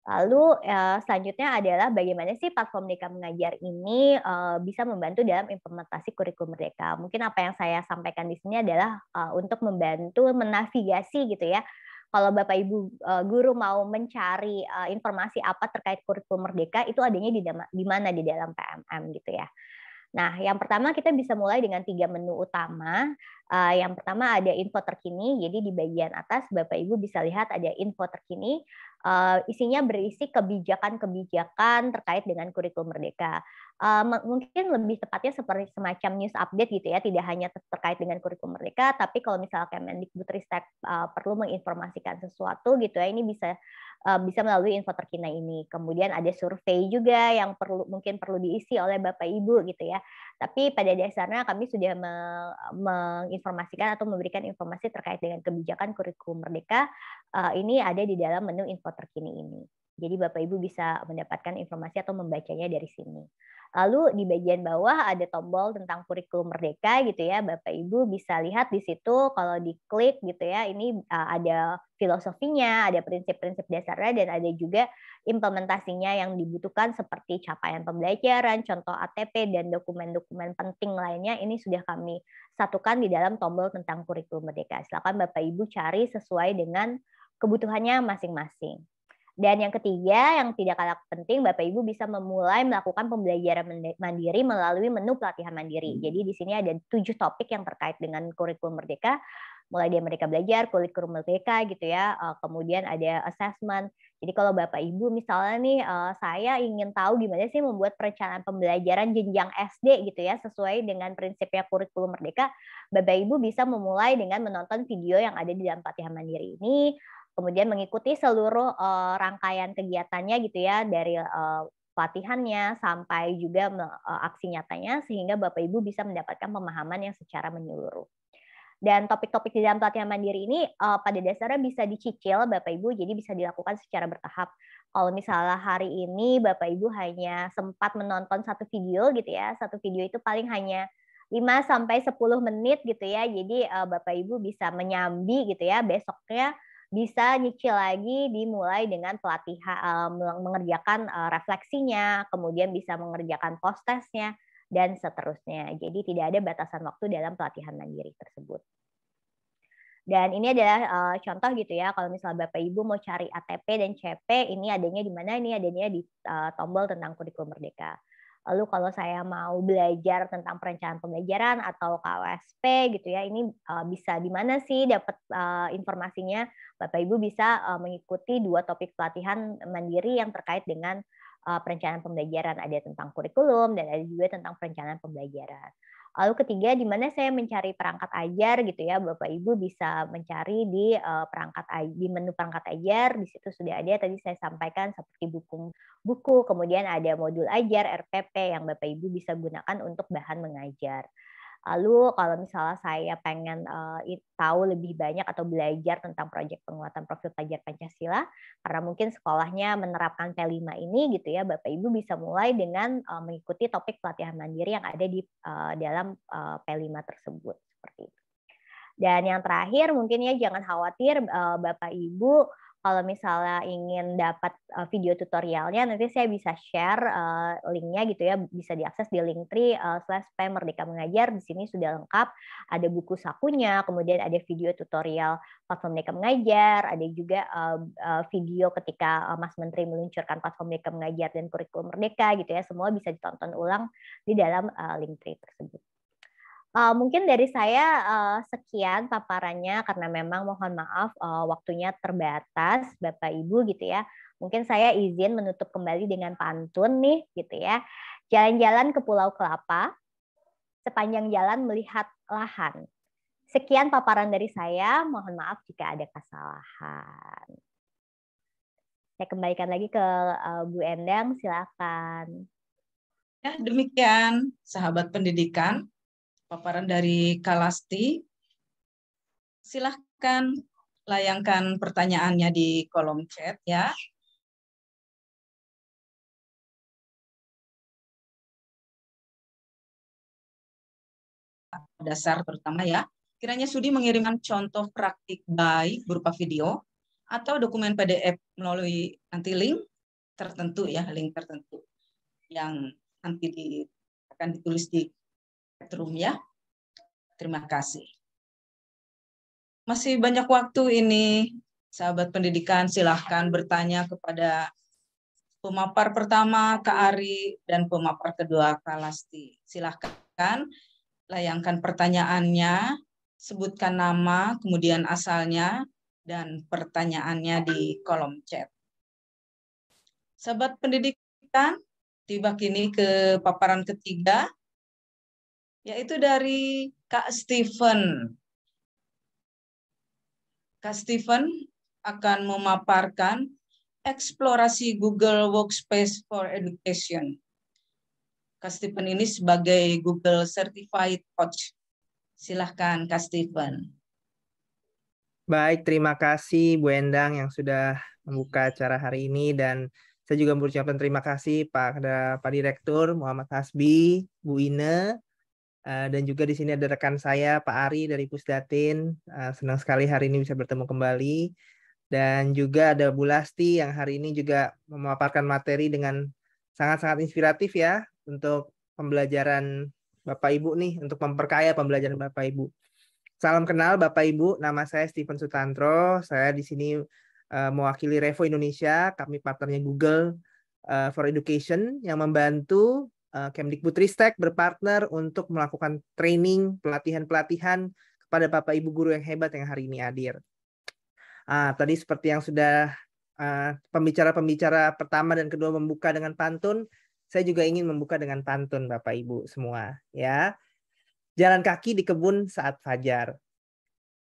Lalu selanjutnya adalah bagaimana sih platform Merdeka Mengajar ini bisa membantu dalam implementasi kurikulum Merdeka. Mungkin apa yang saya sampaikan di sini adalah untuk membantu menavigasi gitu ya. Kalau Bapak Ibu guru mau mencari informasi apa terkait kurikulum Merdeka itu adanya di mana di dalam PMM gitu ya. Nah, yang pertama kita bisa mulai dengan 3 menu utama. Yang pertama ada info terkini, jadi di bagian atas Bapak Ibu bisa lihat ada info terkini, isinya berisi kebijakan-kebijakan terkait dengan kurikulum Merdeka. Mungkin lebih tepatnya seperti semacam news update gitu ya, tidak hanya terkait dengan kurikulum Merdeka, tapi kalau misalnya Kemendikbudristek perlu menginformasikan sesuatu gitu ya, ini bisa melalui info terkini ini. Kemudian ada survei juga yang mungkin perlu diisi oleh Bapak Ibu gitu ya. Tapi pada dasarnya kami sudah menginformasikan atau memberikan informasi terkait dengan kebijakan kurikulum Merdeka. Ini ada di dalam menu info terkini ini. Jadi Bapak Ibu bisa mendapatkan informasi atau membacanya dari sini. Lalu di bagian bawah ada tombol tentang kurikulum Merdeka gitu ya. Bapak Ibu bisa lihat di situ kalau diklik gitu ya, ini ada filosofinya, ada prinsip-prinsip dasarnya dan ada juga implementasinya yang dibutuhkan seperti capaian pembelajaran, contoh ATP dan dokumen-dokumen penting lainnya ini sudah kami satukan di dalam tombol tentang kurikulum Merdeka. Silakan Bapak Ibu cari sesuai dengan kebutuhannya masing-masing. Dan yang ketiga, yang tidak kalah penting, Bapak Ibu bisa memulai melakukan pembelajaran mandiri melalui menu pelatihan mandiri. Jadi di sini ada 7 topik yang terkait dengan kurikulum Merdeka, mulai dari Merdeka Belajar, kurikulum Merdeka gitu ya, kemudian ada assessment. Jadi kalau Bapak Ibu misalnya nih, saya ingin tahu gimana sih membuat perencanaan pembelajaran jenjang SD gitu ya, sesuai dengan prinsipnya kurikulum Merdeka, Bapak Ibu bisa memulai dengan menonton video yang ada di dalam pelatihan mandiri ini, kemudian mengikuti seluruh rangkaian kegiatannya gitu ya, dari pelatihannya sampai juga aksi nyatanya, sehingga Bapak Ibu bisa mendapatkan pemahaman yang secara menyeluruh. Dan topik-topik di dalam pelatihan mandiri ini pada dasarnya bisa dicicil Bapak Ibu, jadi bisa dilakukan secara bertahap. Kalau misalnya hari ini Bapak Ibu hanya sempat menonton satu video gitu ya, satu video itu paling hanya 5-10 menit gitu ya, jadi Bapak Ibu bisa menyambi gitu ya, besoknya bisa nyicil lagi dimulai dengan pelatihan mengerjakan refleksinya, kemudian bisa mengerjakan post testnya dan seterusnya. Jadi tidak ada batasan waktu dalam pelatihan mandiri tersebut. Dan ini adalah contoh gitu ya, kalau misalnya Bapak Ibu mau cari ATP dan CP, ini adanya di mana? Ini adanya di tombol tentang kurikulum Merdeka. Lalu kalau saya mau belajar tentang perencanaan pembelajaran atau KWSP gitu ya, ini bisa di mana sih dapat informasinya? Bapak Ibu bisa mengikuti 2 topik pelatihan mandiri yang terkait dengan perencanaan pembelajaran. Ada tentang kurikulum dan ada juga tentang perencanaan pembelajaran. Lalu ketiga, di mana saya mencari perangkat ajar gitu ya, Bapak Ibu bisa mencari di di menu perangkat ajar. Di situ sudah ada tadi saya sampaikan seperti buku, kemudian ada modul ajar RPP yang Bapak Ibu bisa gunakan untuk bahan mengajar. Lalu kalau misalnya saya pengen tahu lebih banyak atau belajar tentang proyek penguatan profil pelajar Pancasila, karena mungkin sekolahnya menerapkan P5 ini gitu ya, Bapak Ibu bisa mulai dengan mengikuti topik pelatihan mandiri yang ada di dalam P5 tersebut seperti itu. Dan yang terakhir mungkin ya jangan khawatir Bapak Ibu kalau misalnya ingin dapat video tutorialnya, nanti saya bisa share linknya gitu ya, bisa diakses di Linktree/P Merdeka Mengajar. Di sini sudah lengkap, ada buku sakunya, kemudian ada video tutorial platform Merdeka Mengajar, ada juga video ketika Mas Menteri meluncurkan platform Merdeka Mengajar dan kurikulum Merdeka gitu ya, semua bisa ditonton ulang di dalam Linktree tersebut. Mungkin dari saya sekian paparannya karena memang mohon maaf waktunya terbatas Bapak Ibu gitu ya. Mungkin saya izin menutup kembali dengan pantun nih gitu ya. Jalan-jalan ke Pulau Kelapa, sepanjang jalan melihat lahan. Sekian paparan dari saya, mohon maaf jika ada kesalahan. Saya kembalikan lagi ke Bu Endang, silakan. Ya, demikian sahabat pendidikan. Paparan dari Kalasti. Silahkan layangkan pertanyaannya di kolom chat ya. Dasar terutama ya. Kiranya Sudi mengirimkan contoh praktik baik berupa video atau dokumen PDF melalui nanti link tertentu ya, link tertentu yang nanti akan ditulis di room ya. Terima kasih. Masih banyak waktu ini, sahabat pendidikan, silahkan bertanya kepada pemapar pertama Kak Ari dan pemapar kedua Kak Lasti. Silahkan layangkan pertanyaannya, sebutkan nama, kemudian asalnya, dan pertanyaannya di kolom chat. Sahabat pendidikan, tiba kini ke paparan ketiga, yaitu dari Kak Steven. Kak Steven akan memaparkan eksplorasi Google Workspace for Education. Kak Steven ini sebagai Google Certified Coach. Silahkan Kak Steven. Baik, terima kasih Bu Endang yang sudah membuka acara hari ini, dan saya juga mengucapkan terima kasih kepada Pak Direktur Muhammad Hasbi, Bu Ine, dan juga di sini ada rekan saya Pak Ari dari Pusdatin. Senang sekali hari ini bisa bertemu kembali. Dan juga ada Bu Lasti yang hari ini juga memaparkan materi dengan sangat-sangat inspiratif ya untuk pembelajaran Bapak Ibu nih, untuk memperkaya pembelajaran Bapak Ibu. Salam kenal Bapak Ibu, nama saya Steven Sutantro. Saya di sini mewakili Revo Indonesia, kami partnernya Google for Education yang membantu Kemdikbudristek berpartner untuk melakukan training, pelatihan-pelatihan kepada Bapak Ibu guru yang hebat yang hari ini hadir. Tadi seperti yang sudah pembicara-pembicara pertama dan kedua membuka dengan pantun, saya juga ingin membuka dengan pantun Bapak Ibu semua ya. Jalan kaki di kebun saat fajar.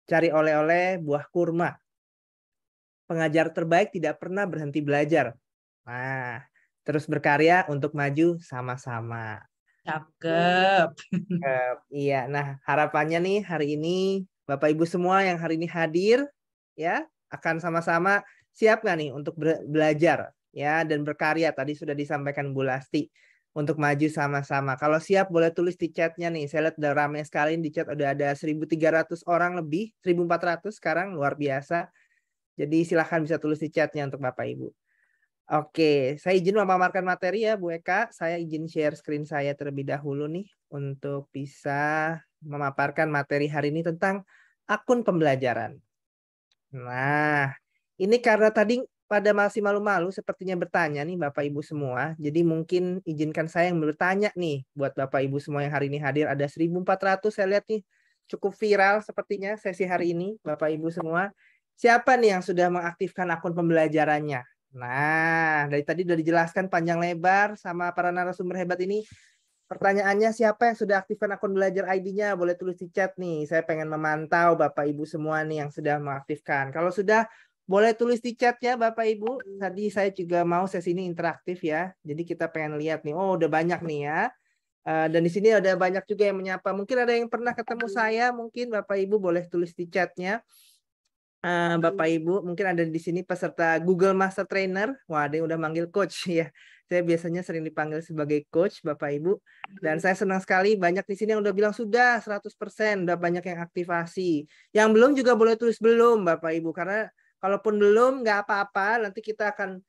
Cari oleh-oleh buah kurma. Pengajar terbaik tidak pernah berhenti belajar. Nah, terus berkarya untuk maju sama-sama. Cakep. Iya, nah harapannya nih hari ini Bapak Ibu semua yang hari ini hadir ya akan sama-sama siap nggak nih untuk belajar ya dan berkarya. Tadi sudah disampaikan Bu Lasti untuk maju sama-sama. Kalau siap boleh tulis di chatnya nih. Saya lihat udah ramai sekali di chat, udah ada 1.300 orang lebih, 1.400 sekarang, luar biasa. Jadi silahkan bisa tulis di chatnya untuk Bapak Ibu. Oke, saya izin memaparkan materi ya Bu Eka. Saya izin share screen saya terlebih dahulu nih untuk bisa memaparkan materi hari ini tentang akun pembelajaran. Nah, ini karena tadi pada masih malu-malu sepertinya bertanya nih Bapak Ibu semua. Jadi mungkin izinkan saya yang bertanya nih buat Bapak Ibu semua yang hari ini hadir. Ada 1.400 saya lihat nih, cukup viral sepertinya sesi hari ini Bapak Ibu semua. Siapa nih yang sudah mengaktifkan akun pembelajarannya? Nah, dari tadi sudah dijelaskan panjang lebar sama para narasumber hebat ini. Pertanyaannya siapa yang sudah aktifkan akun belajar ID-nya? Boleh tulis di chat nih. Saya pengen memantau Bapak Ibu semua nih yang sudah mengaktifkan. Kalau sudah, boleh tulis di chat ya Bapak Ibu. Tadi saya juga mau sesi ini interaktif ya. Jadi kita pengen lihat nih. Oh, udah banyak nih ya. Dan di sini ada banyak juga yang menyapa. Mungkin ada yang pernah ketemu saya. Mungkin Bapak Ibu boleh tulis di chatnya. Bapak Ibu, mungkin ada di sini peserta Google Master Trainer. Wah, ada yang udah manggil coach ya. Saya biasanya sering dipanggil sebagai coach Bapak Ibu. Dan saya senang sekali banyak di sini yang udah bilang sudah 100%, udah banyak yang aktivasi. Yang belum juga boleh tulis belum Bapak Ibu, karena Kalaupun belum, nggak apa-apa. Nanti kita akan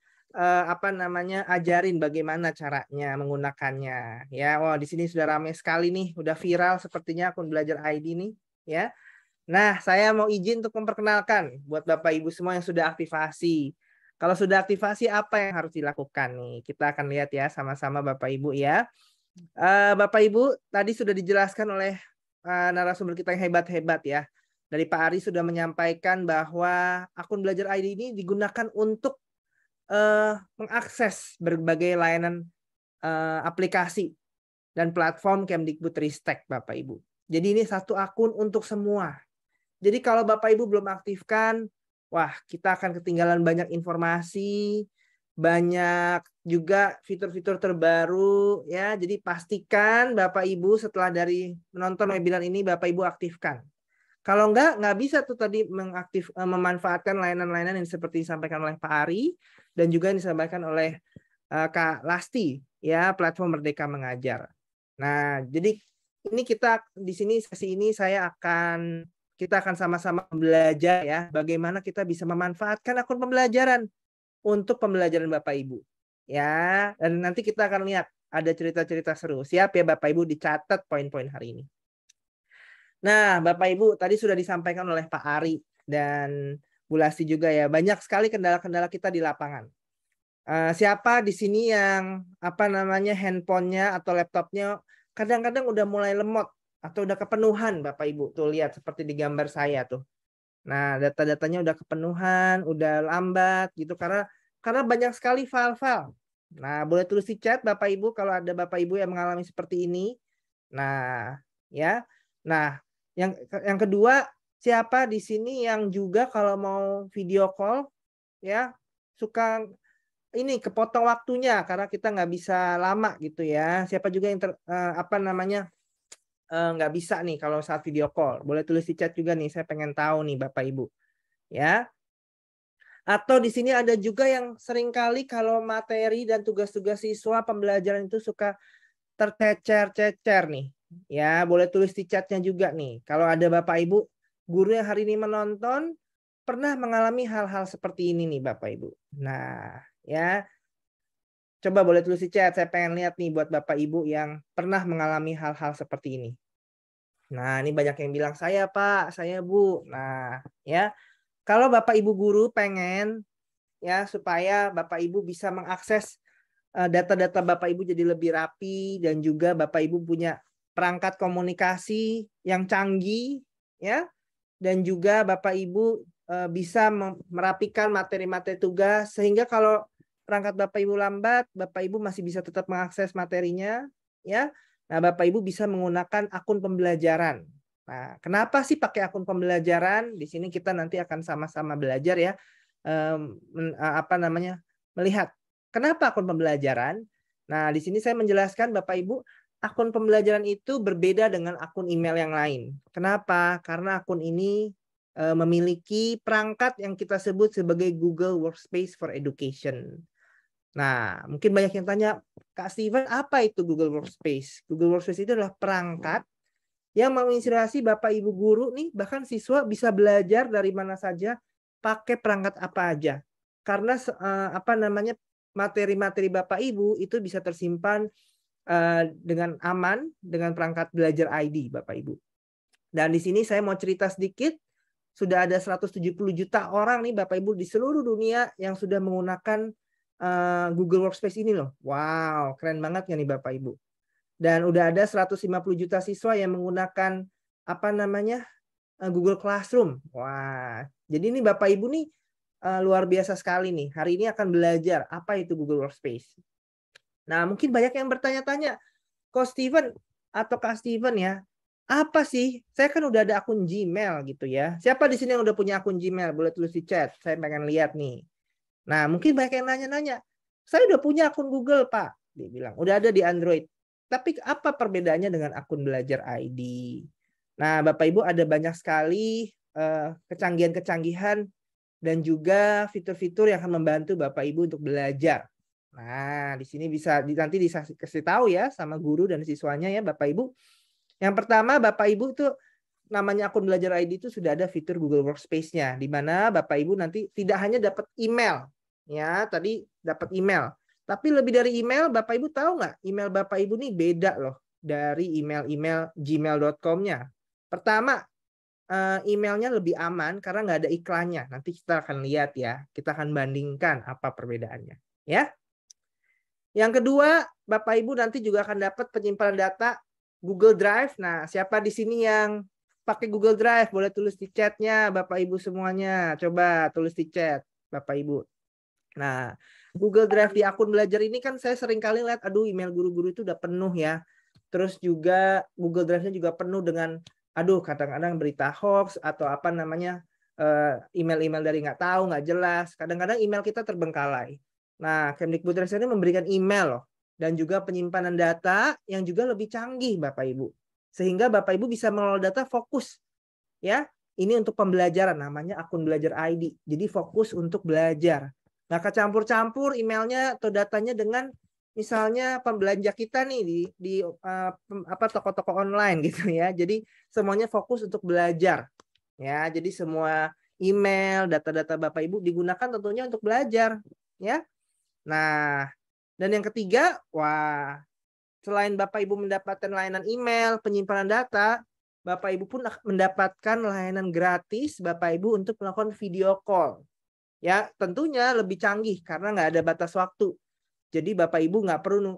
ajarin bagaimana caranya menggunakannya. Ya, wah di sini sudah ramai sekali nih, udah viral sepertinya akun Belajar ID nih. Ya, nah saya mau izin untuk memperkenalkan buat Bapak Ibu semua yang sudah aktivasi. Kalau sudah aktivasi, apa yang harus dilakukan nih? Kita akan lihat ya sama-sama Bapak Ibu ya. Bapak Ibu tadi sudah dijelaskan oleh narasumber kita yang hebat-hebat ya. Dari Pak Ari sudah menyampaikan bahwa akun Belajar ID ini digunakan untuk mengakses berbagai layanan aplikasi dan platform Kemdikbudristek Bapak Ibu. Jadi ini satu akun untuk semua. Jadi kalau Bapak Ibu belum aktifkan, wah kita akan ketinggalan banyak informasi, banyak juga fitur-fitur terbaru ya. Jadi pastikan Bapak Ibu setelah dari menonton webinar ini Bapak Ibu aktifkan. Kalau nggak bisa tuh tadi memanfaatkan layanan-layanan yang seperti disampaikan oleh Pak Ari dan juga yang disampaikan oleh Kak Lasti ya, platform Merdeka Mengajar. Nah, jadi ini kita di sini sesi ini kita akan sama-sama belajar ya bagaimana kita bisa memanfaatkan akun pembelajaran untuk pembelajaran Bapak Ibu. Ya, dan nanti kita akan lihat ada cerita-cerita seru. Siap ya Bapak Ibu, dicatat poin-poin hari ini. Nah, Bapak Ibu tadi sudah disampaikan oleh Pak Ari dan Bu Lasti juga ya. Banyak sekali kendala-kendala kita di lapangan. Siapa di sini yang handphonenya atau laptopnya kadang-kadang udah mulai lemot atau udah kepenuhan Bapak Ibu. Tuh lihat seperti di gambar saya tuh. Nah, data-datanya udah kepenuhan, udah lambat gitu karena banyak sekali file-file. Nah, boleh tulis di chat Bapak Ibu kalau ada Bapak Ibu yang mengalami seperti ini. Nah, ya. Nah, yang kedua, siapa di sini yang juga kalau mau video call ya suka ini kepotong waktunya karena kita nggak bisa lama gitu ya. Siapa juga yang nggak bisa nih kalau saat video call. Boleh tulis di chat juga nih, saya pengen tahu nih Bapak Ibu. Ya. Atau di sini ada juga yang seringkali kalau materi dan tugas-tugas siswa pembelajaran itu suka tercecer-cecer nih. Ya, boleh tulis di chatnya juga nih. Kalau ada Bapak Ibu, guru yang hari ini menonton, pernah mengalami hal-hal seperti ini nih Bapak Ibu. Nah, ya. Coba boleh tulis di chat, saya pengen lihat nih buat Bapak Ibu yang pernah mengalami hal-hal seperti ini. Nah, ini banyak yang bilang, saya Pak, saya Bu. Nah, ya. Kalau Bapak Ibu guru pengen ya supaya Bapak Ibu bisa mengakses data-data Bapak Ibu jadi lebih rapi dan juga Bapak Ibu punya perangkat komunikasi yang canggih ya dan juga Bapak Ibu bisa merapikan materi-materi tugas sehingga kalau perangkat Bapak Ibu lambat, Bapak Ibu masih bisa tetap mengakses materinya ya. Nah, Bapak Ibu bisa menggunakan akun pembelajaran. Nah, kenapa sih pakai akun pembelajaran? Di sini kita nanti akan sama-sama belajar ya. Melihat kenapa akun pembelajaran. Nah, di sini saya menjelaskan Bapak Ibu akun pembelajaran itu berbeda dengan akun email yang lain. Kenapa? Karena akun ini memiliki perangkat yang kita sebut sebagai Google Workspace for Education. Nah, mungkin banyak yang tanya, Kak Steven, apa itu Google Workspace? Google Workspace itu adalah perangkat yang menginspirasi Bapak Ibu guru nih, bahkan siswa bisa belajar dari mana saja, pakai perangkat apa aja. Karena materi-materi Bapak Ibu itu bisa tersimpan dengan aman dengan perangkat Belajar ID Bapak Ibu. Dan di sini saya mau cerita sedikit, sudah ada 170 juta orang nih Bapak Ibu di seluruh dunia yang sudah menggunakan Google Workspace ini loh. Wow, keren banget ya nih Bapak Ibu. Dan udah ada 150 juta siswa yang menggunakan Google Classroom. Wah, jadi ini Bapak Ibu nih luar biasa sekali nih. Hari ini akan belajar apa itu Google Workspace. Nah, mungkin banyak yang bertanya-tanya, Coach Steven atau Kak Steven ya, apa sih? Saya kan udah ada akun Gmail gitu ya. Siapa di sini yang udah punya akun Gmail? Boleh tulis di chat. Saya pengen lihat nih. Nah, mungkin banyak yang nanya-nanya. Saya udah punya akun Google, Pak. Dia bilang, udah ada di Android. Tapi apa perbedaannya dengan akun Belajar ID? Nah, Bapak Ibu ada banyak sekali kecanggihan-kecanggihan dan juga fitur-fitur yang akan membantu Bapak Ibu untuk belajar. Nah, di sini nanti dikasih tahu ya sama guru dan siswanya ya Bapak Ibu. Yang pertama Bapak Ibu tuh namanya akun belajar ID itu sudah ada fitur Google Workspace-nya, di mana Bapak Ibu nanti tidak hanya dapat email, ya tadi dapat email, tapi lebih dari email, Bapak Ibu tahu nggak email Bapak Ibu nih beda loh dari email-email gmail.com-nya. Pertama, emailnya lebih aman karena nggak ada iklannya. Nanti kita akan lihat ya, kita akan bandingkan apa perbedaannya, ya. Yang kedua, Bapak Ibu nanti juga akan dapat penyimpanan data Google Drive. Nah, siapa di sini yang pakai Google Drive? Boleh tulis di chatnya, Bapak Ibu semuanya. Coba tulis di chat, Bapak Ibu. Nah, Google Drive di akun belajar ini kan saya sering kali lihat, aduh email guru-guru itu udah penuh ya. Terus juga Google Drive-nya juga penuh dengan, aduh kadang-kadang berita hoax atau apa namanya, email-email dari nggak tahu, nggak jelas. Kadang-kadang email kita terbengkalai. Nah, Kemdikbudristek ini memberikan email loh, dan juga penyimpanan data yang juga lebih canggih Bapak Ibu. Sehingga Bapak Ibu bisa mengelola data fokus. Ya, ini untuk pembelajaran, namanya akun belajar ID. Jadi fokus untuk belajar. Nggak kecampur-campur emailnya atau datanya dengan misalnya pembelanja kita nih di toko-toko online gitu ya. Jadi semuanya fokus untuk belajar. Ya, jadi semua email, data-data Bapak Ibu digunakan tentunya untuk belajar, ya. Nah, dan yang ketiga, wah, selain Bapak Ibu mendapatkan layanan email, penyimpanan data, Bapak Ibu pun mendapatkan layanan gratis Bapak Ibu untuk melakukan video call. Ya, tentunya lebih canggih karena nggak ada batas waktu. Jadi Bapak Ibu nggak perlu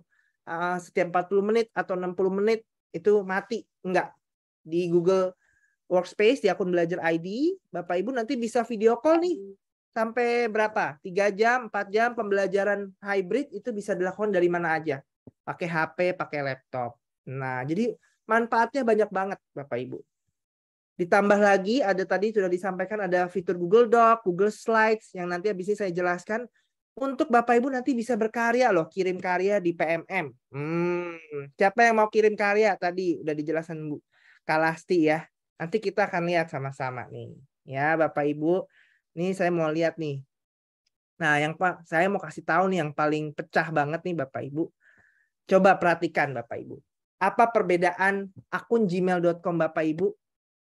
setiap 40 menit atau 60 menit itu mati. Enggak. Di Google Workspace, di akun belajar ID, Bapak Ibu nanti bisa video call nih. Sampai berapa? 3 jam, 4 jam pembelajaran hybrid itu bisa dilakukan dari mana aja. Pakai HP, pakai laptop. Nah, jadi manfaatnya banyak banget Bapak Ibu. Ditambah lagi ada tadi sudah disampaikan ada fitur Google Doc, Google Slides yang nanti habis ini saya jelaskan untuk Bapak Ibu nanti bisa berkarya loh, kirim karya di PMM. Siapa yang mau kirim karya tadi udah dijelaskan Bu Kalasti ya. Nanti kita akan lihat sama-sama nih. Ya, Bapak Ibu. Nih saya mau lihat nih. Nah, saya mau kasih tahu nih yang paling pecah banget nih Bapak Ibu. Coba perhatikan Bapak Ibu. Apa perbedaan akun gmail.com Bapak Ibu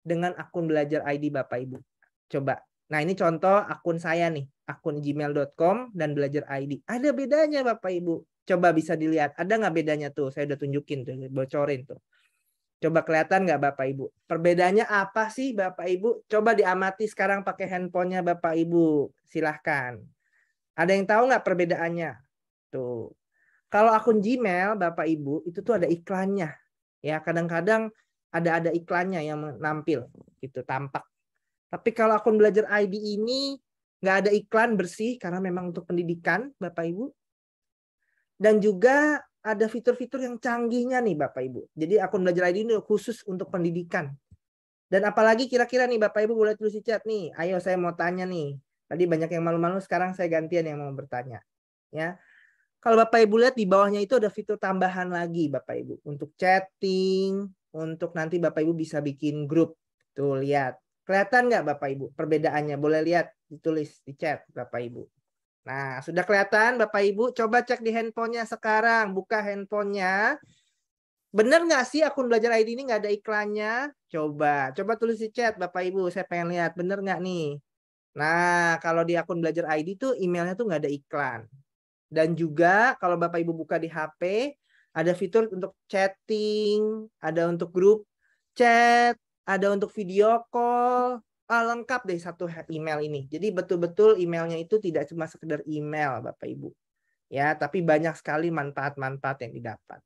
dengan akun belajar ID Bapak Ibu? Coba. Nah, ini contoh akun saya nih, akun gmail.com dan belajar ID. Ada bedanya Bapak Ibu. Coba bisa dilihat. Ada nggak bedanya tuh? Saya udah tunjukin tuh, bocorin tuh. Coba kelihatan nggak Bapak Ibu? Perbedaannya apa sih Bapak Ibu? Coba diamati sekarang pakai handphonenya Bapak Ibu. Silahkan. Ada yang tahu nggak perbedaannya? Tuh. Kalau akun Gmail Bapak Ibu itu tuh ada iklannya. Ya, kadang-kadang ada iklannya yang menampil gitu, tampak. Tapi kalau akun belajar ID ini nggak ada iklan, bersih karena memang untuk pendidikan Bapak Ibu. Dan juga ada fitur-fitur yang canggihnya nih Bapak Ibu. Jadi akun belajar ID ini khusus untuk pendidikan. Dan apalagi kira-kira nih Bapak Ibu boleh tulis di chat nih. Ayo saya mau tanya nih. Tadi banyak yang malu-malu, sekarang saya gantian yang mau bertanya. Ya. Kalau Bapak Ibu lihat di bawahnya itu ada fitur tambahan lagi Bapak Ibu. Untuk chatting, untuk nanti Bapak Ibu bisa bikin grup. Tuh lihat. Kelihatan nggak Bapak Ibu perbedaannya? Boleh lihat, ditulis di chat Bapak Ibu. Nah, sudah kelihatan Bapak Ibu? Coba cek di handphonenya sekarang. Buka handphonenya. Bener nggak sih akun belajar ID ini nggak ada iklannya? Coba tulis di chat Bapak Ibu. Saya pengen lihat. Bener nggak nih? Nah, kalau di akun belajar ID tuh emailnya tuh nggak ada iklan. Dan juga kalau Bapak Ibu buka di HP, ada fitur untuk chatting, ada untuk grup chat, ada untuk video call. Lengkap deh satu email ini. Jadi betul-betul emailnya itu tidak cuma sekedar email Bapak Ibu. Ya, tapi banyak sekali manfaat-manfaat yang didapat.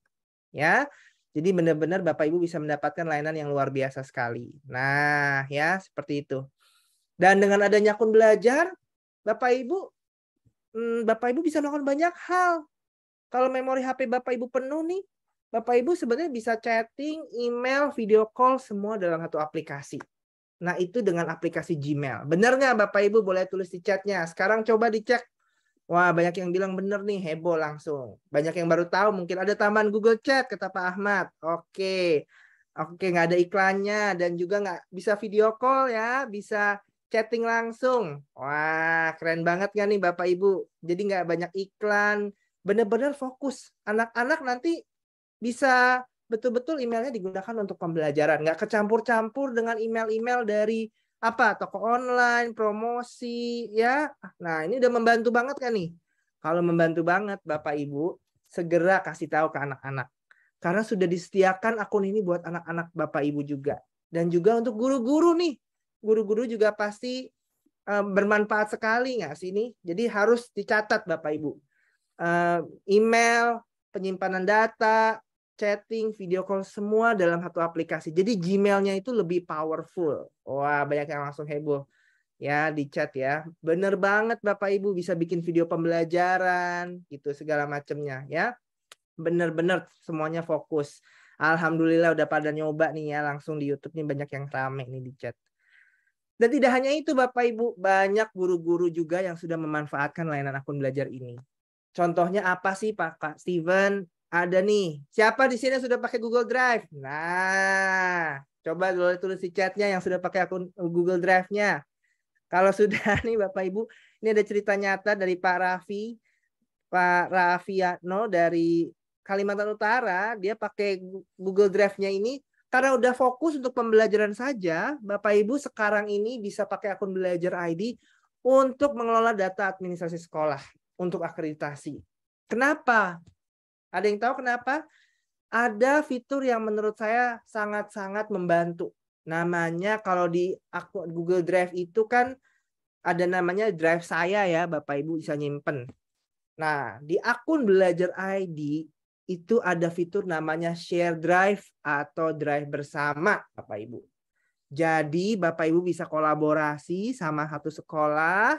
Ya. Jadi benar-benar Bapak Ibu bisa mendapatkan layanan yang luar biasa sekali. Nah, ya seperti itu. Dan dengan adanya akun belajar, Bapak Ibu bisa melakukan banyak hal. Kalau memori HP Bapak Ibu penuh nih, Bapak Ibu sebenarnya bisa chatting, email, video call semua dalam satu aplikasi. Nah, itu dengan aplikasi Gmail. Benar nggak Bapak Ibu? Boleh tulis di chatnya. Sekarang coba dicek. Wah, banyak yang bilang benar nih, heboh langsung. Banyak yang baru tahu, mungkin ada tambahan Google Chat, kata Pak Ahmad. Oke, nggak ada iklannya. Dan juga nggak bisa video call ya, bisa chatting langsung. Wah, keren banget nggak nih Bapak Ibu? Jadi nggak banyak iklan. Benar-benar fokus. Anak-anak nanti bisa betul-betul emailnya digunakan untuk pembelajaran, nggak kecampur-campur dengan email-email dari toko online, promosi, ya. Nah, ini udah membantu banget kan nih? Kalau membantu banget, Bapak Ibu, segera kasih tahu ke anak-anak. Karena sudah disediakan akun ini buat anak-anak Bapak Ibu juga. Dan juga untuk guru-guru nih. Guru-guru juga pasti bermanfaat sekali nggak sih ini? Jadi harus dicatat Bapak Ibu. Email, penyimpanan data, chatting, video call, semua dalam satu aplikasi. Jadi Gmail-nya itu lebih powerful. Wah, banyak yang langsung heboh. Ya, di chat ya. Bener banget Bapak Ibu, bisa bikin video pembelajaran, gitu, segala macamnya ya. Bener-bener semuanya fokus. Alhamdulillah udah pada nyoba nih ya, langsung di YouTube nih banyak yang rame nih di chat. Dan tidak hanya itu Bapak Ibu, banyak guru-guru juga yang sudah memanfaatkan layanan akun belajar ini. Contohnya apa sih Pak Steven? Ada nih. Siapa di sini sudah pakai Google Drive? Nah, coba boleh tulis di chatnya yang sudah pakai akun Google Drive-nya. Kalau sudah nih Bapak Ibu, ini ada cerita nyata dari Pak Raffiano dari Kalimantan Utara. Dia pakai Google Drive-nya ini karena udah fokus untuk pembelajaran saja. Bapak Ibu sekarang ini bisa pakai akun Belajar ID untuk mengelola data administrasi sekolah untuk akreditasi. Kenapa? Ada yang tahu kenapa? Ada fitur yang menurut saya sangat-sangat membantu. Namanya kalau di akun Google Drive itu kan ada namanya Drive saya ya, Bapak Ibu bisa nyimpen. Nah, di akun Belajar ID itu ada fitur namanya Share Drive atau Drive bersama, Bapak Ibu. Jadi Bapak Ibu bisa kolaborasi sama satu sekolah,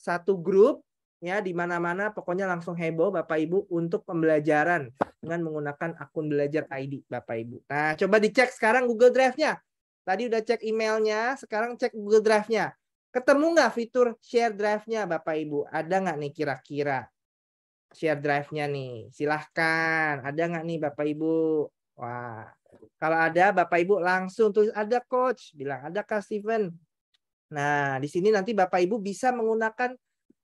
satu grup, ya di mana-mana pokoknya langsung heboh Bapak Ibu untuk pembelajaran dengan menggunakan akun Belajar ID Bapak Ibu. Nah, coba dicek sekarang Google Drive-nya. Tadi udah cek emailnya, sekarang cek Google Drive-nya. Ketemu nggak fitur share drive-nya Bapak Ibu? Ada nggak nih kira-kira share drive-nya nih? Silahkan. Ada nggak nih Bapak Ibu? Wah, kalau ada Bapak Ibu langsung tulis ada coach. Bilang ada Kak Steven. Nah, di sini nanti Bapak Ibu bisa menggunakan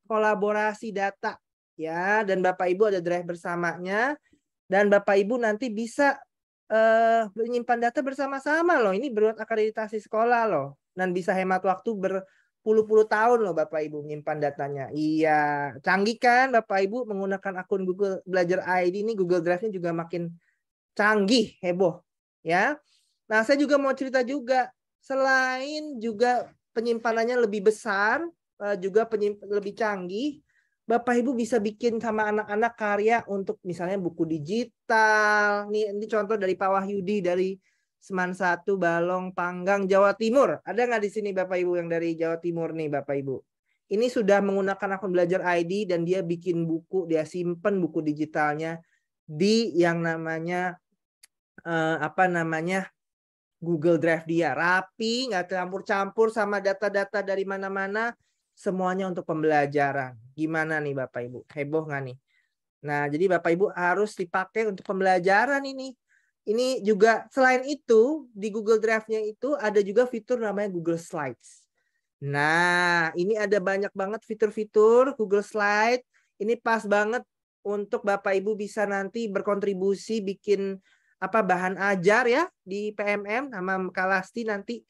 kolaborasi data. Ya, dan Bapak Ibu ada drive bersamanya. Dan Bapak Ibu nanti bisa menyimpan data bersama-sama loh. Ini buat akreditasi sekolah loh. Dan bisa hemat waktu berpuluh-puluh tahun loh Bapak Ibu menyimpan datanya. Iya, canggih kan Bapak Ibu menggunakan akun Google Belajar ID ini. Google Drive-nya juga makin canggih, heboh. Ya. Nah, saya juga mau cerita juga. Selain juga penyimpanannya lebih besar, juga lebih canggih, Bapak Ibu bisa bikin sama anak-anak karya untuk misalnya buku digital. Ini contoh dari Pak Wahyudi dari Seman 1 Balong Panggang Jawa Timur. Ada nggak di sini Bapak Ibu yang dari Jawa Timur nih Bapak Ibu? Ini sudah menggunakan akun Belajar ID dan dia bikin buku, dia simpen buku digitalnya di yang namanya Google Drive dia. Rapi, nggak campur-campur sama data-data dari mana-mana. Semuanya untuk pembelajaran. Gimana nih Bapak Ibu? Heboh nggak nih? Nah, jadi Bapak Ibu harus dipakai untuk pembelajaran ini. Ini juga selain itu, di Google Drive-nya itu ada juga fitur namanya Google Slides. Nah, ini ada banyak banget fitur-fitur Google Slide. Ini pas banget untuk Bapak Ibu bisa nanti berkontribusi bikin bahan ajar ya di PMM sama Kalasti nanti.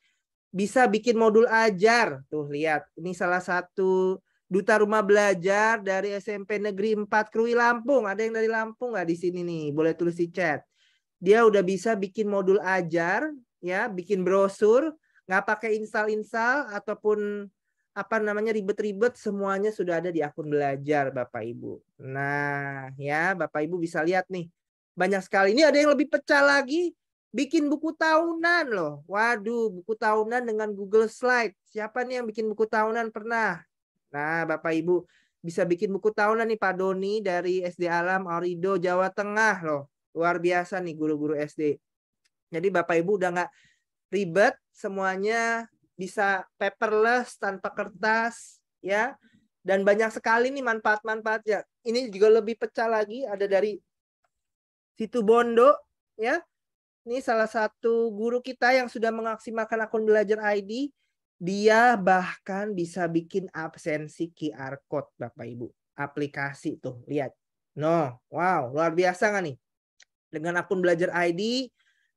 Bisa bikin modul ajar. Tuh lihat, ini salah satu duta rumah belajar dari SMP Negeri 4 Krui Lampung. Ada yang dari Lampung nggak di sini nih? Boleh tulis di chat. Dia udah bisa bikin modul ajar, ya, bikin brosur, nggak pakai install ataupun ribet-ribet, semuanya sudah ada di akun Belajar Bapak Ibu. Nah, ya Bapak Ibu bisa lihat nih. Banyak sekali. Ini ada yang lebih pecah lagi. Bikin buku tahunan loh. Waduh, buku tahunan dengan Google Slide. Siapa nih yang bikin buku tahunan pernah? Nah, Bapak Ibu bisa bikin buku tahunan nih Pak Doni dari SD Alam Aurido Jawa Tengah loh. Luar biasa nih guru-guru SD. Jadi Bapak Ibu udah nggak ribet, semuanya bisa paperless tanpa kertas ya. Dan banyak sekali nih manfaat-manfaatnya. Ini juga lebih pecah lagi, ada dari Situ Bondo ya. Ini salah satu guru kita yang sudah memaksimalkan akun Belajar ID. Dia bahkan bisa bikin absensi QR code Bapak Ibu. Aplikasi tuh, lihat. No, wow, luar biasa nggak nih? Dengan akun belajar ID,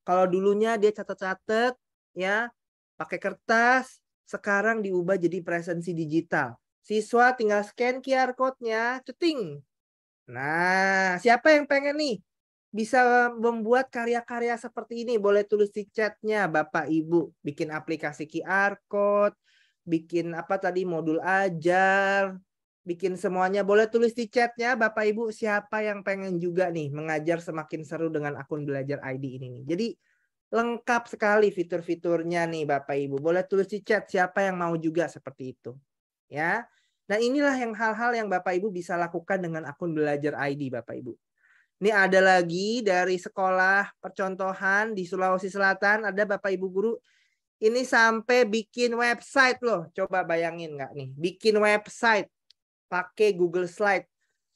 kalau dulunya dia catat-catat ya, pakai kertas, sekarang diubah jadi presensi digital. Siswa tinggal scan QR code-nya, ceting. Nah, siapa yang pengen nih bisa membuat karya-karya seperti ini? Boleh tulis di chat-nya Bapak Ibu. Bikin aplikasi QR code, bikin apa tadi modul ajar, bikin semuanya. Boleh tulis di chat-nya Bapak Ibu siapa yang pengen juga nih mengajar semakin seru dengan akun belajar ID ini nih. Jadi lengkap sekali fitur-fiturnya nih Bapak Ibu. Boleh tulis di chat siapa yang mau juga seperti itu. Ya. Nah, inilah yang hal-hal yang Bapak Ibu bisa lakukan dengan akun belajar ID Bapak Ibu. Ini ada lagi dari sekolah percontohan di Sulawesi Selatan, ada Bapak Ibu guru ini sampai bikin website loh. Coba bayangin nggak nih, bikin website pakai Google Slide.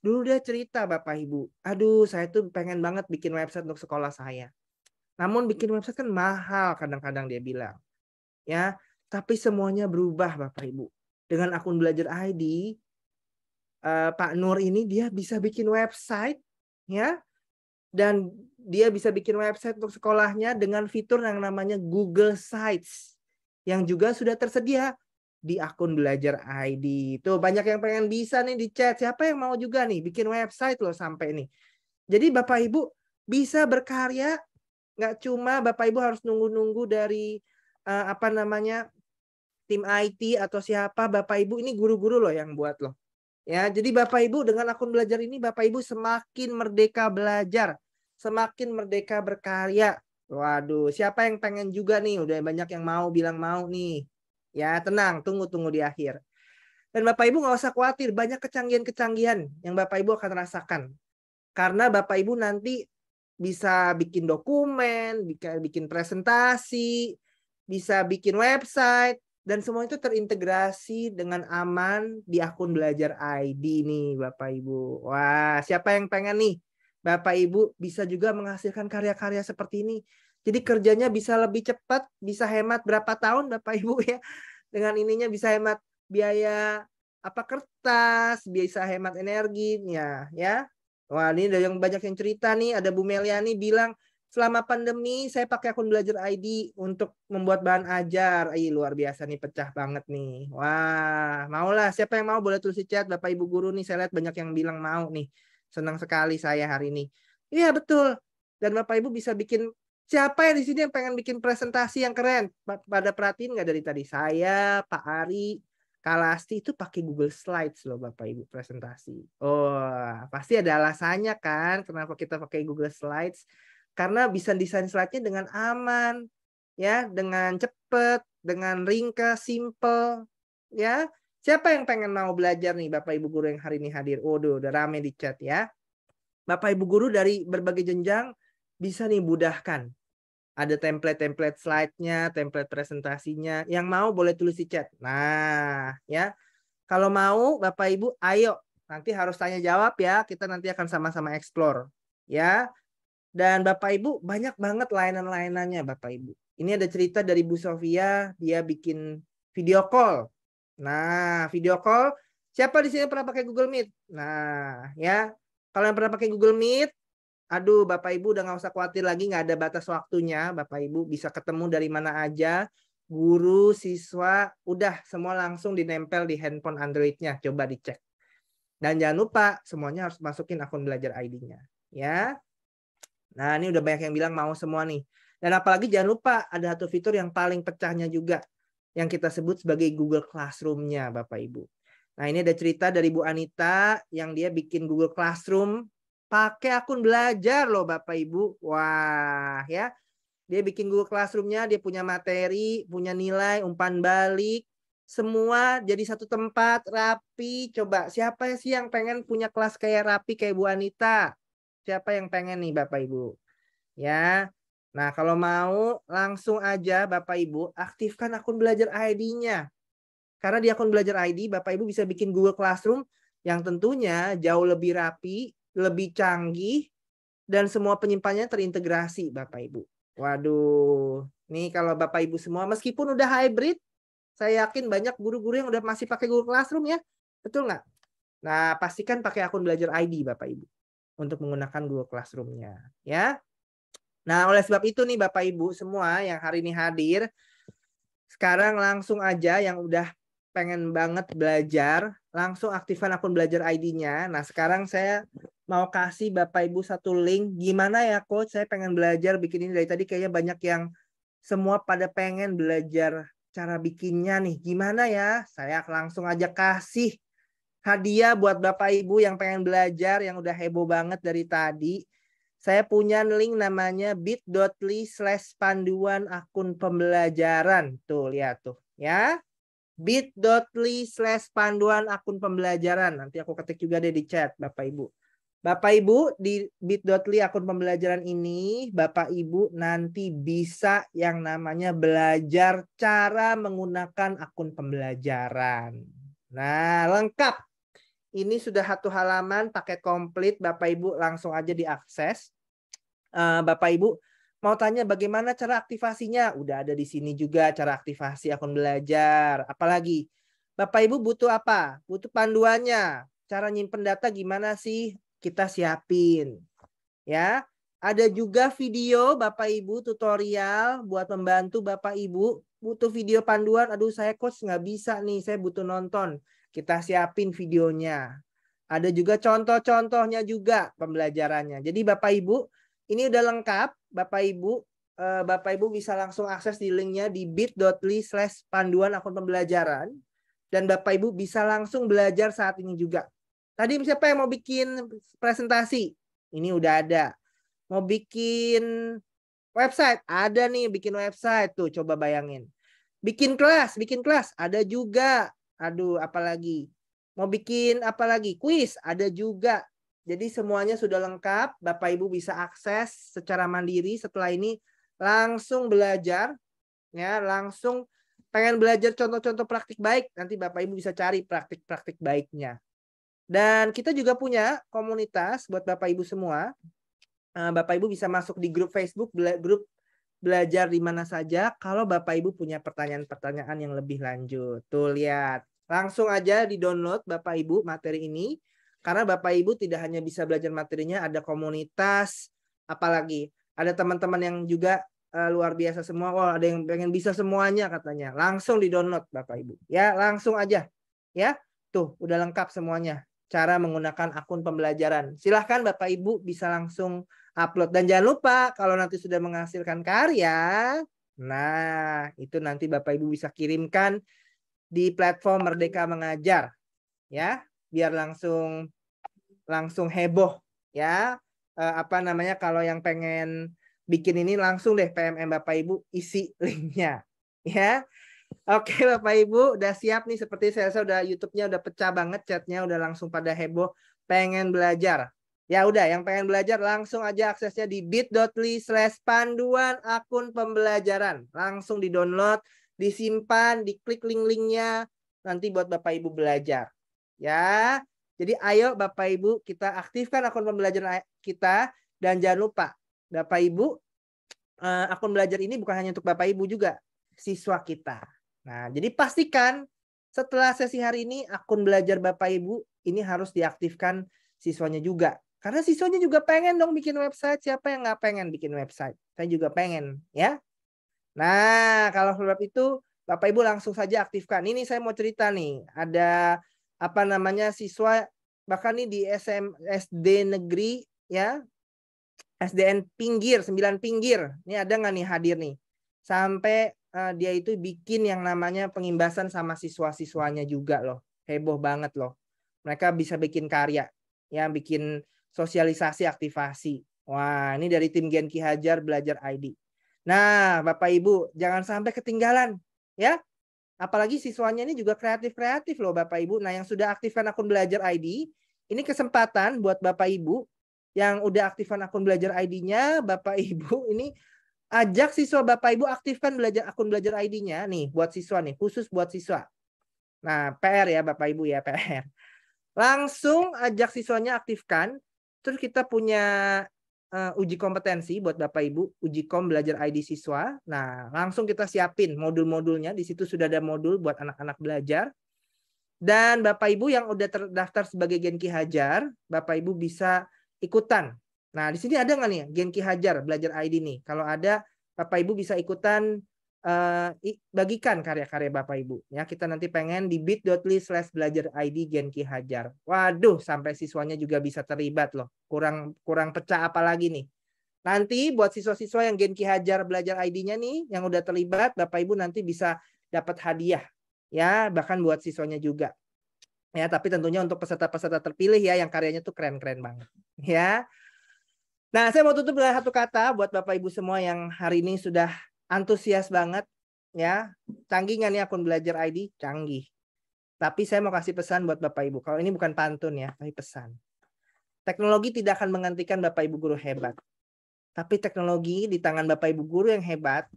Dulu dia cerita Bapak Ibu, aduh saya tuh pengen banget bikin website untuk sekolah saya. Namun bikin website kan mahal kadang-kadang dia bilang. Ya, tapi semuanya berubah Bapak Ibu. Dengan akun belajar ID, Pak Nur ini dia bisa bikin website, ya, dan dia bisa bikin website untuk sekolahnya dengan fitur yang namanya Google Sites, yang juga sudah tersedia di akun belajar ID. Tuh banyak yang pengen bisa nih di chat. Siapa yang mau juga nih bikin website loh sampai ini. Jadi Bapak Ibu bisa berkarya, nggak cuma Bapak Ibu harus nunggu-nunggu dari apa namanya tim IT atau siapa. Bapak Ibu ini guru-guru loh yang buat loh. Ya, jadi Bapak Ibu dengan akun belajar ini Bapak Ibu semakin merdeka belajar, semakin merdeka berkarya. Waduh, siapa yang pengen juga nih? Udah banyak yang mau bilang mau nih. Ya, tenang, tunggu di akhir. Dan Bapak Ibu nggak usah khawatir, banyak kecanggihan-kecanggihan yang Bapak Ibu akan rasakan. Karena Bapak Ibu nanti bisa bikin dokumen, bikin presentasi, bisa bikin website, dan semua itu terintegrasi dengan aman di akun belajar ID nih Bapak Ibu. Wah, siapa yang pengen nih Bapak Ibu bisa juga menghasilkan karya-karya seperti ini. Jadi kerjanya bisa lebih cepat, bisa hemat berapa tahun Bapak Ibu ya. Dengan ininya bisa hemat biaya kertas, bisa hemat energinya ya. Wah, ini ada yang banyak yang cerita nih, ada Bu Meliani bilang selama pandemi saya pakai akun belajar ID untuk membuat bahan ajar. Luar biasa nih, pecah banget nih. Wah, maulah. Siapa yang mau boleh tulis di chat Bapak Ibu guru nih. Saya lihat banyak yang bilang mau nih. Senang sekali saya hari ini. Iya, betul. Dan Bapak Ibu bisa bikin, siapa yang di sini yang pengen bikin presentasi yang keren? Pada perhatiin nggak dari tadi? Saya, Pak Ari, Kalasti itu pakai Google Slides loh Bapak Ibu presentasi. Oh, pasti ada alasannya kan kenapa kita pakai Google Slides. Karena bisa desain slide-nya dengan aman, ya, dengan cepat, dengan ringkas, simple, ya. Siapa yang pengen mau belajar nih Bapak Ibu guru yang hari ini hadir? Waduh, udah rame di chat ya. Bapak Ibu guru dari berbagai jenjang bisa nih mudahkan. Ada template-template slide-nya, template presentasinya. Yang mau boleh tulis di chat. Nah, ya. Kalau mau Bapak Ibu, ayo. Nanti harus tanya jawab ya. Kita nanti akan sama-sama explore. Ya. Dan Bapak Ibu banyak banget layanan-layanannya Bapak Ibu. Ini ada cerita dari Bu Sofia, dia bikin video call. Nah, video call, siapa di sini pernah pakai Google Meet? Nah, ya. Kalau yang pernah pakai Google Meet, aduh Bapak Ibu udah nggak usah khawatir lagi, nggak ada batas waktunya. Bapak Ibu bisa ketemu dari mana aja. Guru, siswa, udah semua langsung dinempel di handphone Android-nya. Coba dicek. Dan jangan lupa semuanya harus masukin akun belajar ID-nya. Ya. Nah, ini udah banyak yang bilang mau semua nih. Dan apalagi jangan lupa ada satu fitur yang paling pecahnya juga. Yang kita sebut sebagai Google Classroom-nya Bapak Ibu. Nah, ini ada cerita dari Bu Anita yang dia bikin Google Classroom pakai akun belajar loh Bapak Ibu. Wah, ya. Dia bikin Google Classroom-nya, dia punya materi, punya nilai, umpan balik. Semua jadi satu tempat, rapi. Coba, siapa sih yang pengen punya kelas kayak rapi kayak Bu Anita? Siapa yang pengen nih Bapak Ibu? Ya. Nah, kalau mau langsung aja Bapak Ibu aktifkan akun belajar ID-nya. Karena di akun belajar ID Bapak Ibu bisa bikin Google Classroom yang tentunya jauh lebih rapi, lebih canggih, dan semua penyimpanannya terintegrasi Bapak Ibu. Waduh, nih kalau Bapak Ibu semua meskipun udah hybrid, saya yakin banyak guru-guru yang udah masih pakai Google Classroom ya. Betul nggak? Nah, pastikan pakai akun belajar ID Bapak Ibu untuk menggunakan Google Classroom-nya. Ya. Nah, oleh sebab itu nih Bapak Ibu semua yang hari ini hadir, sekarang langsung aja yang udah pengen banget belajar, langsung aktifkan akun belajar ID-nya. Nah, sekarang saya mau kasih Bapak Ibu satu link. Gimana ya Coach, saya pengen belajar bikin ini. Dari tadi kayaknya banyak yang semua pada pengen belajar cara bikinnya nih. Gimana ya? Saya langsung aja kasih hadiah buat Bapak Ibu yang pengen belajar, yang udah heboh banget dari tadi. Saya punya link namanya bit.ly/panduan akun pembelajaran. Tuh, lihat tuh ya. bit.ly/panduan akun pembelajaran. Nanti aku ketik juga deh di chat Bapak Ibu. Bapak Ibu di bit.ly akun pembelajaran ini, Bapak Ibu nanti bisa yang namanya belajar cara menggunakan akun pembelajaran. Nah, lengkap. Ini sudah satu halaman paket komplit, Bapak Ibu langsung aja diakses. Bapak Ibu mau tanya bagaimana cara aktivasinya? Udah ada di sini juga cara aktivasi akun belajar. Apalagi Bapak Ibu butuh apa? Butuh panduannya. Cara nyimpen data gimana sih? Kita siapin. Ya, ada juga video Bapak Ibu tutorial buat membantu Bapak Ibu. Butuh video panduan. Aduh, saya coach nggak bisa nih, saya butuh nonton. Kita siapin videonya. Ada juga contoh-contohnya juga pembelajarannya. Jadi Bapak Ibu, ini udah lengkap. Bapak Ibu bisa langsung akses di linknya di bit.ly/panduan akun pembelajaran. Dan Bapak Ibu bisa langsung belajar saat ini juga. Tadi siapa yang mau bikin presentasi? Ini udah ada. Mau bikin website? Ada nih bikin website. Tuh coba bayangin. Bikin kelas ada juga. Aduh, apalagi mau bikin apa lagi? Kuis ada juga. Jadi semuanya sudah lengkap. Bapak Ibu bisa akses secara mandiri. Setelah ini langsung belajar, ya, langsung pengen belajar contoh-contoh praktik baik. Nanti Bapak Ibu bisa cari praktik-praktik baiknya. Dan kita juga punya komunitas buat Bapak Ibu semua. Bapak Ibu bisa masuk di grup Facebook, grup belajar di mana saja. Kalau Bapak Ibu punya pertanyaan-pertanyaan yang lebih lanjut. Tuh lihat. Langsung aja di-download Bapak Ibu materi ini. Karena Bapak Ibu tidak hanya bisa belajar materinya, ada komunitas, apalagi ada teman-teman yang juga luar biasa semua. Oh, ada yang pengen bisa semuanya katanya. Langsung di-download Bapak Ibu. Ya, langsung aja. Ya, tuh udah lengkap semuanya. Cara menggunakan akun pembelajaran. Silahkan Bapak Ibu bisa langsung upload. Dan jangan lupa kalau nanti sudah menghasilkan karya, nah itu nanti Bapak Ibu bisa kirimkan di platform Merdeka Mengajar. Ya, biar langsung heboh ya. Kalau yang pengen bikin ini langsung deh PMM Bapak Ibu isi linknya ya. Oke Bapak Ibu udah siap nih, seperti saya rasa udah YouTube-nya udah pecah banget, chatnya udah langsung pada heboh pengen belajar. Ya udah, yang pengen belajar langsung aja aksesnya di bit.ly/panduan akun pembelajaran. Langsung di-download, disimpan, diklik link-linknya nanti buat Bapak Ibu belajar. Ya, jadi ayo Bapak Ibu kita aktifkan akun pembelajaran kita. Dan jangan lupa Bapak Ibu, akun belajar ini bukan hanya untuk Bapak Ibu juga, siswa kita. Nah, jadi pastikan setelah sesi hari ini akun belajar Bapak Ibu ini harus diaktifkan siswanya juga. Karena siswanya juga pengen dong bikin website. Siapa yang nggak pengen bikin website? Saya juga pengen ya. Nah, kalau sebab itu Bapak Ibu langsung saja aktifkan. Ini saya mau cerita nih. Ada siswa bahkan nih di SD negeri ya. SDN Pinggir, 9 Pinggir. Ini ada nggak nih hadir nih? Sampai dia itu bikin yang namanya pengimbasan sama siswa-siswanya juga loh. Heboh banget loh. Mereka bisa bikin karya, ya, bikin sosialisasi aktivasi. Wah, ini dari tim Gen Ki Hajar Belajar ID. Nah, Bapak Ibu, jangan sampai ketinggalan, ya. Apalagi siswanya ini juga kreatif-kreatif loh Bapak Ibu. Nah, yang sudah aktifkan akun Belajar ID, ini kesempatan buat Bapak Ibu yang udah aktifkan akun Belajar ID-nya, Bapak Ibu ini ajak siswa Bapak Ibu aktifkan akun Belajar ID-nya nih buat siswa nih, khusus buat siswa. Nah, PR ya Bapak Ibu ya, PR. Langsung ajak siswanya aktifkan. Terus kita punya uji kompetensi buat Bapak Ibu, uji kom Belajar ID siswa. Nah, langsung kita siapin modul-modulnya. Di situ sudah ada modul buat anak-anak belajar. Dan Bapak Ibu yang udah terdaftar sebagai Gen Ki Hajar, Bapak Ibu bisa ikutan Nah, di sini ada nggak nih Genki Hajar Belajar ID nih? Kalau ada, Bapak Ibu bisa ikutan bagikan karya-karya Bapak Ibu. Ya, kita nanti pengen di bit.ly/belajar ID Genki Hajar. Waduh, sampai siswanya juga bisa terlibat loh. Kurang pecah apa lagi nih? Nanti buat siswa-siswa yang Genki Hajar Belajar ID-nya nih, yang udah terlibat, Bapak Ibu nanti bisa dapat hadiah. Ya, bahkan buat siswanya juga. Ya, tapi tentunya untuk peserta-peserta terpilih ya, yang karyanya tuh keren-keren banget. Ya. Nah, saya mau tutup dengan satu kata buat Bapak Ibu semua yang hari ini sudah antusias banget. Ya, canggih nggak nih akun Belajar ID? Canggih. Tapi saya mau kasih pesan buat Bapak Ibu. Kalau ini bukan pantun ya, tapi pesan. Teknologi tidak akan menggantikan Bapak Ibu guru hebat. Tapi teknologi di tangan Bapak Ibu guru yang hebat,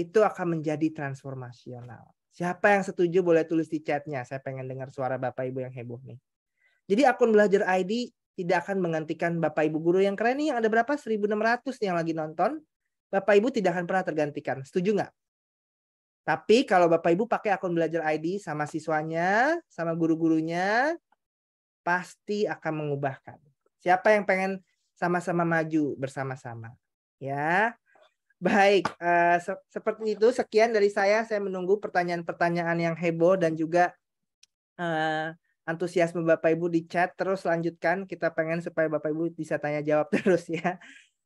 itu akan menjadi transformasional. Siapa yang setuju boleh tulis di chatnya. Saya pengen dengar suara Bapak Ibu yang heboh nih. Jadi akun Belajar ID tidak akan menggantikan Bapak Ibu guru yang keren nih. Yang ada berapa? 1.600 nih yang lagi nonton. Bapak Ibu tidak akan pernah tergantikan. Setuju nggak? Tapi kalau Bapak Ibu pakai akun Belajar ID sama siswanya, sama guru-gurunya, pasti akan mengubahkan. Siapa yang pengen sama-sama maju bersama-sama? Ya. Baik, seperti itu. Sekian dari saya. Saya menunggu pertanyaan-pertanyaan yang heboh dan juga antusiasme Bapak Ibu di chat. Terus lanjutkan. Kita pengen supaya Bapak Ibu bisa tanya jawab terus ya.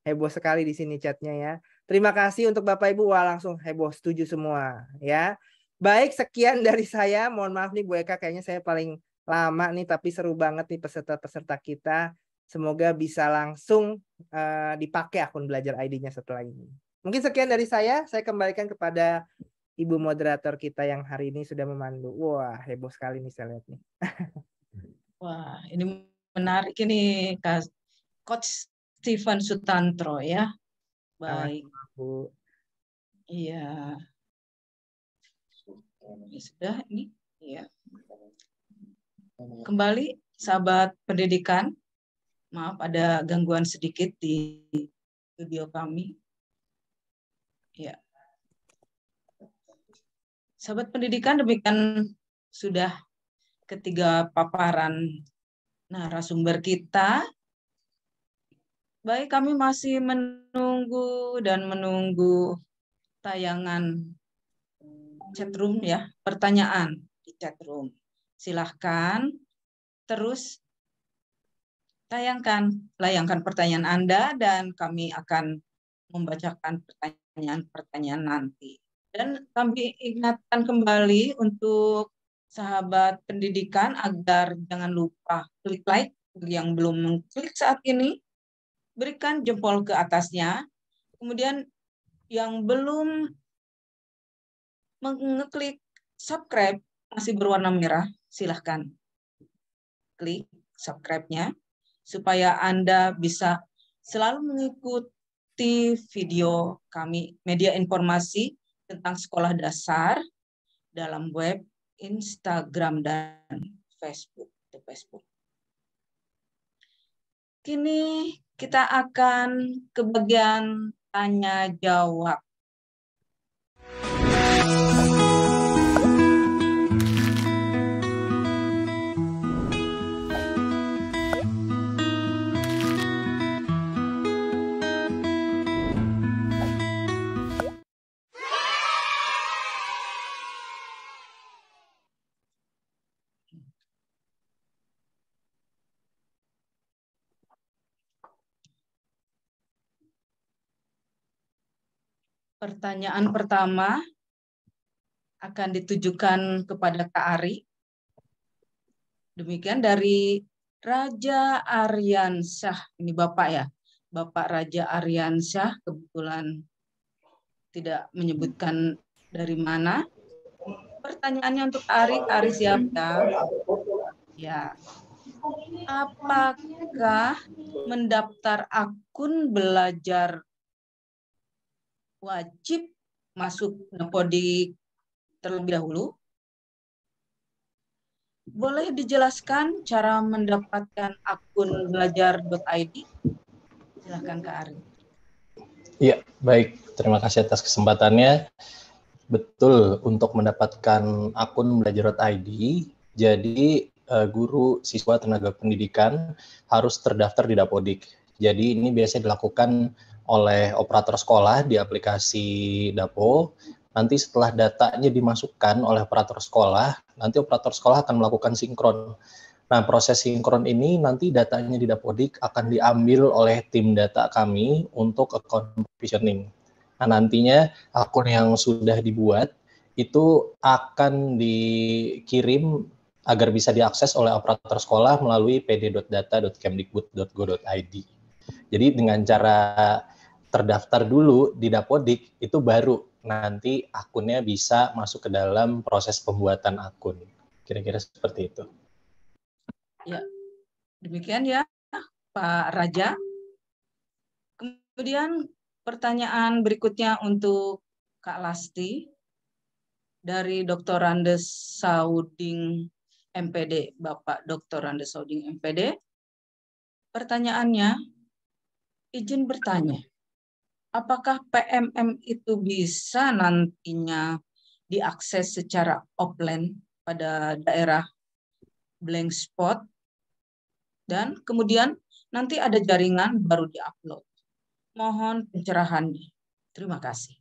Heboh sekali di sini chatnya ya. Terima kasih untuk Bapak Ibu. Wah, langsung heboh, setuju semua ya. Baik, sekian dari saya. Mohon maaf nih Bu Eka, kayaknya saya paling lama nih, tapi seru banget nih peserta-peserta kita. Semoga bisa langsung dipakai akun Belajar ID-nya setelah ini. Mungkin sekian dari saya kembalikan kepada Ibu moderator kita yang hari ini sudah memandu. Wah, heboh sekali nih saya lihat nih. Wah, ini menarik ini Coach Stephen Sutantro ya. Baik. Bu. Iya. Ya, sudah ini. Iya. Kembali sahabat pendidikan. Maaf ada gangguan sedikit di studio kami. Ya. Sahabat pendidikan, demikian sudah ketiga paparan narasumber kita. Baik, kami masih menunggu tayangan chatroom ya, pertanyaan di chatroom. Silahkan terus layangkan pertanyaan Anda dan kami akan membacakan pertanyaan-pertanyaan nanti. Dan kami ingatkan kembali untuk sahabat pendidikan agar jangan lupa klik like bagi yang belum mengklik saat ini. Berikan jempol ke atasnya. Kemudian yang belum mengeklik subscribe masih berwarna merah, silahkan klik subscribe-nya supaya Anda bisa selalu mengikuti video kami, media informasi tentang sekolah dasar dalam web, Instagram, dan Facebook. Kini kita akan ke bagian tanya jawab. Pertanyaan pertama akan ditujukan kepada Kak Ari. Demikian dari Raja Aryansyah. Ini Bapak ya, Bapak Raja Aryansyah, kebetulan tidak menyebutkan dari mana. Pertanyaannya untuk Ari. Ari siap ya? Ya. Apakah mendaftar akun belajar wajib masuk Dapodik terlebih dahulu? Boleh dijelaskan cara mendapatkan akun belajar.id? Silakan Kak Ari. Iya, baik. Terima kasih atas kesempatannya. Betul, untuk mendapatkan akun belajar.id, jadi guru, siswa, tenaga pendidikan harus terdaftar di Dapodik. Jadi ini biasanya dilakukan oleh operator sekolah di aplikasi Dapo. Nanti setelah datanya dimasukkan oleh operator sekolah, nanti operator sekolah akan melakukan sinkron. Nah, proses sinkron ini nanti datanya di Dapodik akan diambil oleh tim data kami untuk account provisioning. Nah, nantinya akun yang sudah dibuat itu akan dikirim agar bisa diakses oleh operator sekolah melalui pd.data.kemdikbud.go.id. Jadi dengan cara terdaftar dulu di Dapodik, itu baru nanti akunnya bisa masuk ke dalam proses pembuatan akun. Kira-kira seperti itu. Ya, demikian ya Pak Raja. Kemudian pertanyaan berikutnya untuk Kak Lasti dari Dr. Andes Sauding MPD, Bapak Dr. Andes Sauding MPD. Pertanyaannya, izin bertanya, apakah PMM itu bisa nantinya diakses secara offline pada daerah blank spot dan kemudian nanti ada jaringan baru diupload? Mohon pencerahannya. Terima kasih.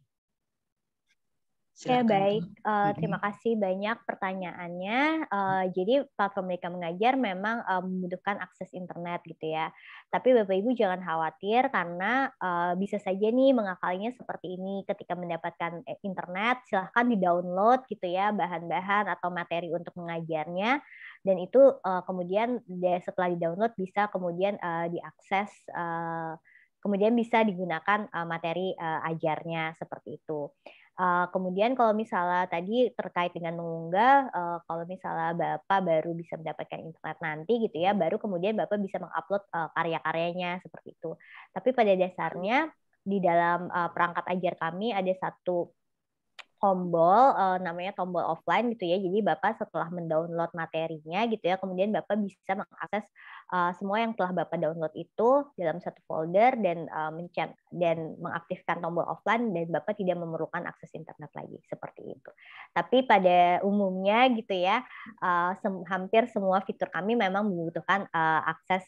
Oke, Silakan, baik. Bu. Terima kasih banyak pertanyaannya. Jadi platform Merdeka Mengajar memang membutuhkan akses internet gitu ya. Tapi Bapak Ibu jangan khawatir karena bisa saja nih mengakalinya seperti ini. Ketika mendapatkan internet, silahkan di-download gitu ya bahan-bahan atau materi untuk mengajarnya. Dan itu kemudian setelah di-download bisa kemudian diakses, kemudian bisa digunakan materi ajarnya seperti itu. Kemudian kalau misalnya tadi terkait dengan mengunggah, kalau misalnya Bapak baru bisa mendapatkan internet nanti gitu ya, baru kemudian Bapak bisa mengupload karya-karyanya seperti itu. Tapi pada dasarnya di dalam perangkat ajar kami ada satu tombol namanya tombol offline gitu ya. Jadi Bapak setelah mendownload materinya gitu ya, kemudian Bapak bisa mengakses semua yang telah Bapak download itu dalam satu folder dan dan mengaktifkan tombol offline dan Bapak tidak memerlukan akses internet lagi seperti itu. Tapi pada umumnya gitu ya, hampir semua fitur kami memang membutuhkan akses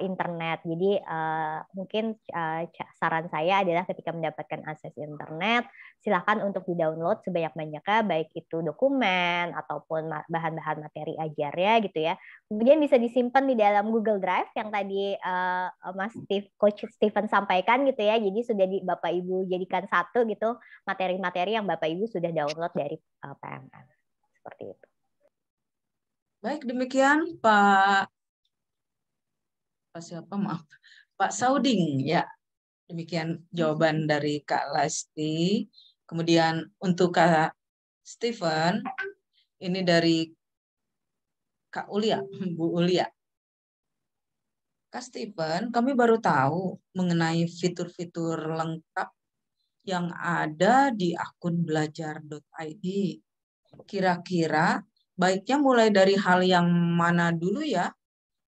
internet. Jadi mungkin saran saya adalah ketika mendapatkan akses internet, silakan untuk di-download sebanyak-banyaknya, baik itu dokumen ataupun bahan-bahan materi ajarnya gitu ya. Kemudian bisa disimpan di dalam Google Drive yang tadi Coach Stephen sampaikan gitu ya. Jadi sudah Bapak Ibu jadikan satu gitu materi-materi yang Bapak Ibu sudah download dari PMM. Seperti itu. Baik, demikian Pak Sauding ya. Demikian jawaban dari Kak Lasti. Kemudian untuk Kak Stephen, ini dari Kak Ulia, Bu Ulia. Kak Stephen, kami baru tahu mengenai fitur-fitur lengkap yang ada di akun belajar.id. Kira-kira baiknya mulai dari hal yang mana dulu ya,